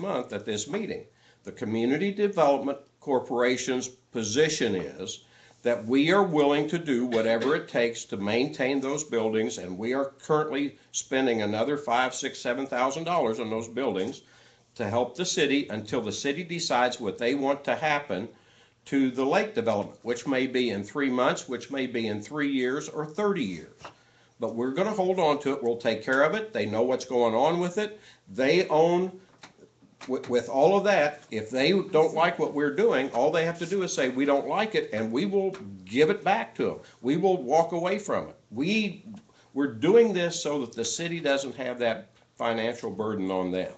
month at this meeting, the Community Development Corporation's position is that we are willing to do whatever it takes to maintain those buildings, and we are currently spending another $5,000, $6,000, $7,000 on those buildings to help the city until the city decides what they want to happen to the lake development, which may be in 3 months, which may be in 3 years or 30 years. But we're gonna hold on to it, we'll take care of it, they know what's going on with it, they own, with all of that, if they don't like what we're doing, all they have to do is say, we don't like it, and we will give it back to them. We will walk away from it. We're doing this so that the city doesn't have that financial burden on them.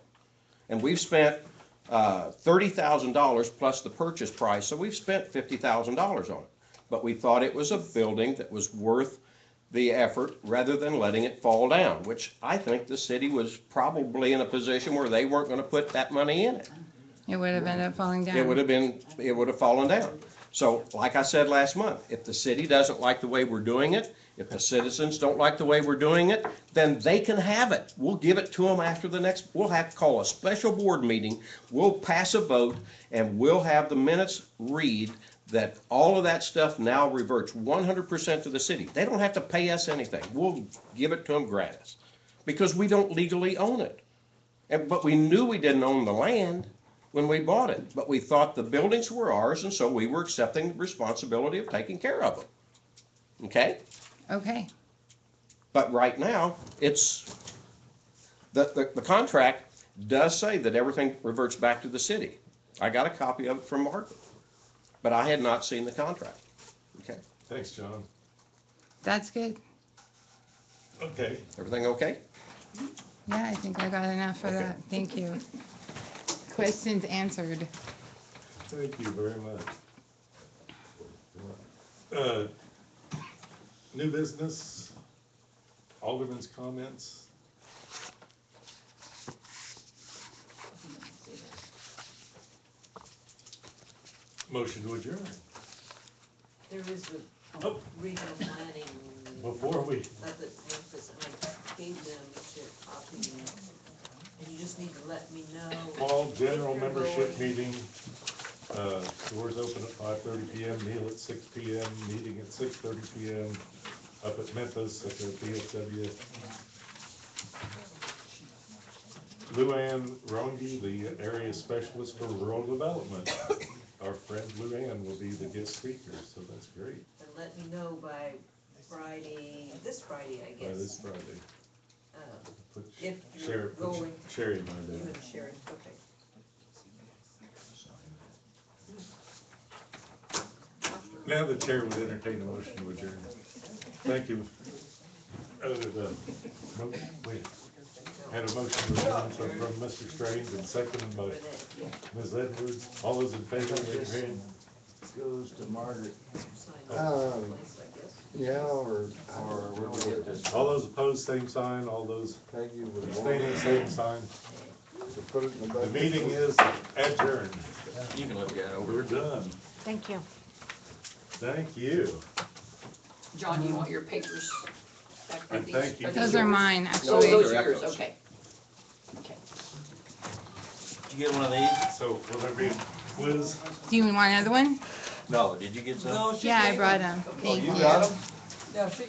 And we've spent $30,000 plus the purchase price, so we've spent $50,000 on it. But we thought it was a building that was worth the effort rather than letting it fall down, which I think the city was probably in a position where they weren't gonna put that money in it. It would have ended up falling down. It would have fallen down. So, like I said last month, if the city doesn't like the way we're doing it, if the citizens don't like the way we're doing it, then they can have it. We'll give it to them after we'll have to call a special board meeting, we'll pass a vote, and we'll have the minutes read that all of that stuff now reverts 100% to the city. They don't have to pay us anything. We'll give it to them gratis, because we don't legally own it. But we knew we didn't own the land when we bought it, but we thought the buildings were ours, and so we were accepting the responsibility of taking care of them. Okay? Okay. But right now, the contract does say that everything reverts back to the city. I got a copy of it from Mark, but I had not seen the contract. Okay? Thanks, John. That's good. Okay. Everything okay? Yeah, I think I got enough for that. Thank you. Questions answered. Thank you very much. New business, Alderman's comments. Motion to adjourn. There is the Oh. regional planning. Before we- Memphis, and I gave them a copy, and you just need to let me know. Fall if general you're membership going. meeting, doors open at 5:30 PM, meal at 6 PM, meeting at 6:30 PM, up at Memphis at the BSW. Luann Rongi, the area specialist for rural development. Our friend Luann will be the guest speaker, so that's great. And let me know by this Friday, I By guess. this Friday. Put If Sherry- you're put going, Sherry in my you day. and Sherry, okay. Now the chair would entertain a motion to adjourn. Thank you. Wait. Had a motion to adjourn from Mr. Strange and seconded by Ms. Edwards. All those in favor, raise your hand. Goes to Margaret. Place, I guess. Yeah, or we're gonna get this. All those opposed, same sign. All those Peggy with abstaining, same sign. to put it in the The budget. meeting is adjourned. You can look at it over. We're done. Thank you. Thank you. John, you want your papers back with And these? thank you. these Those are yours? mine, Oh, actually. those are yours, okay. Okay. Did you get one of these? So will there be quiz? Do you want another one? No, did you get some? No, she Yeah, I gave brought them. them. Thank You got 'em? Yeah, she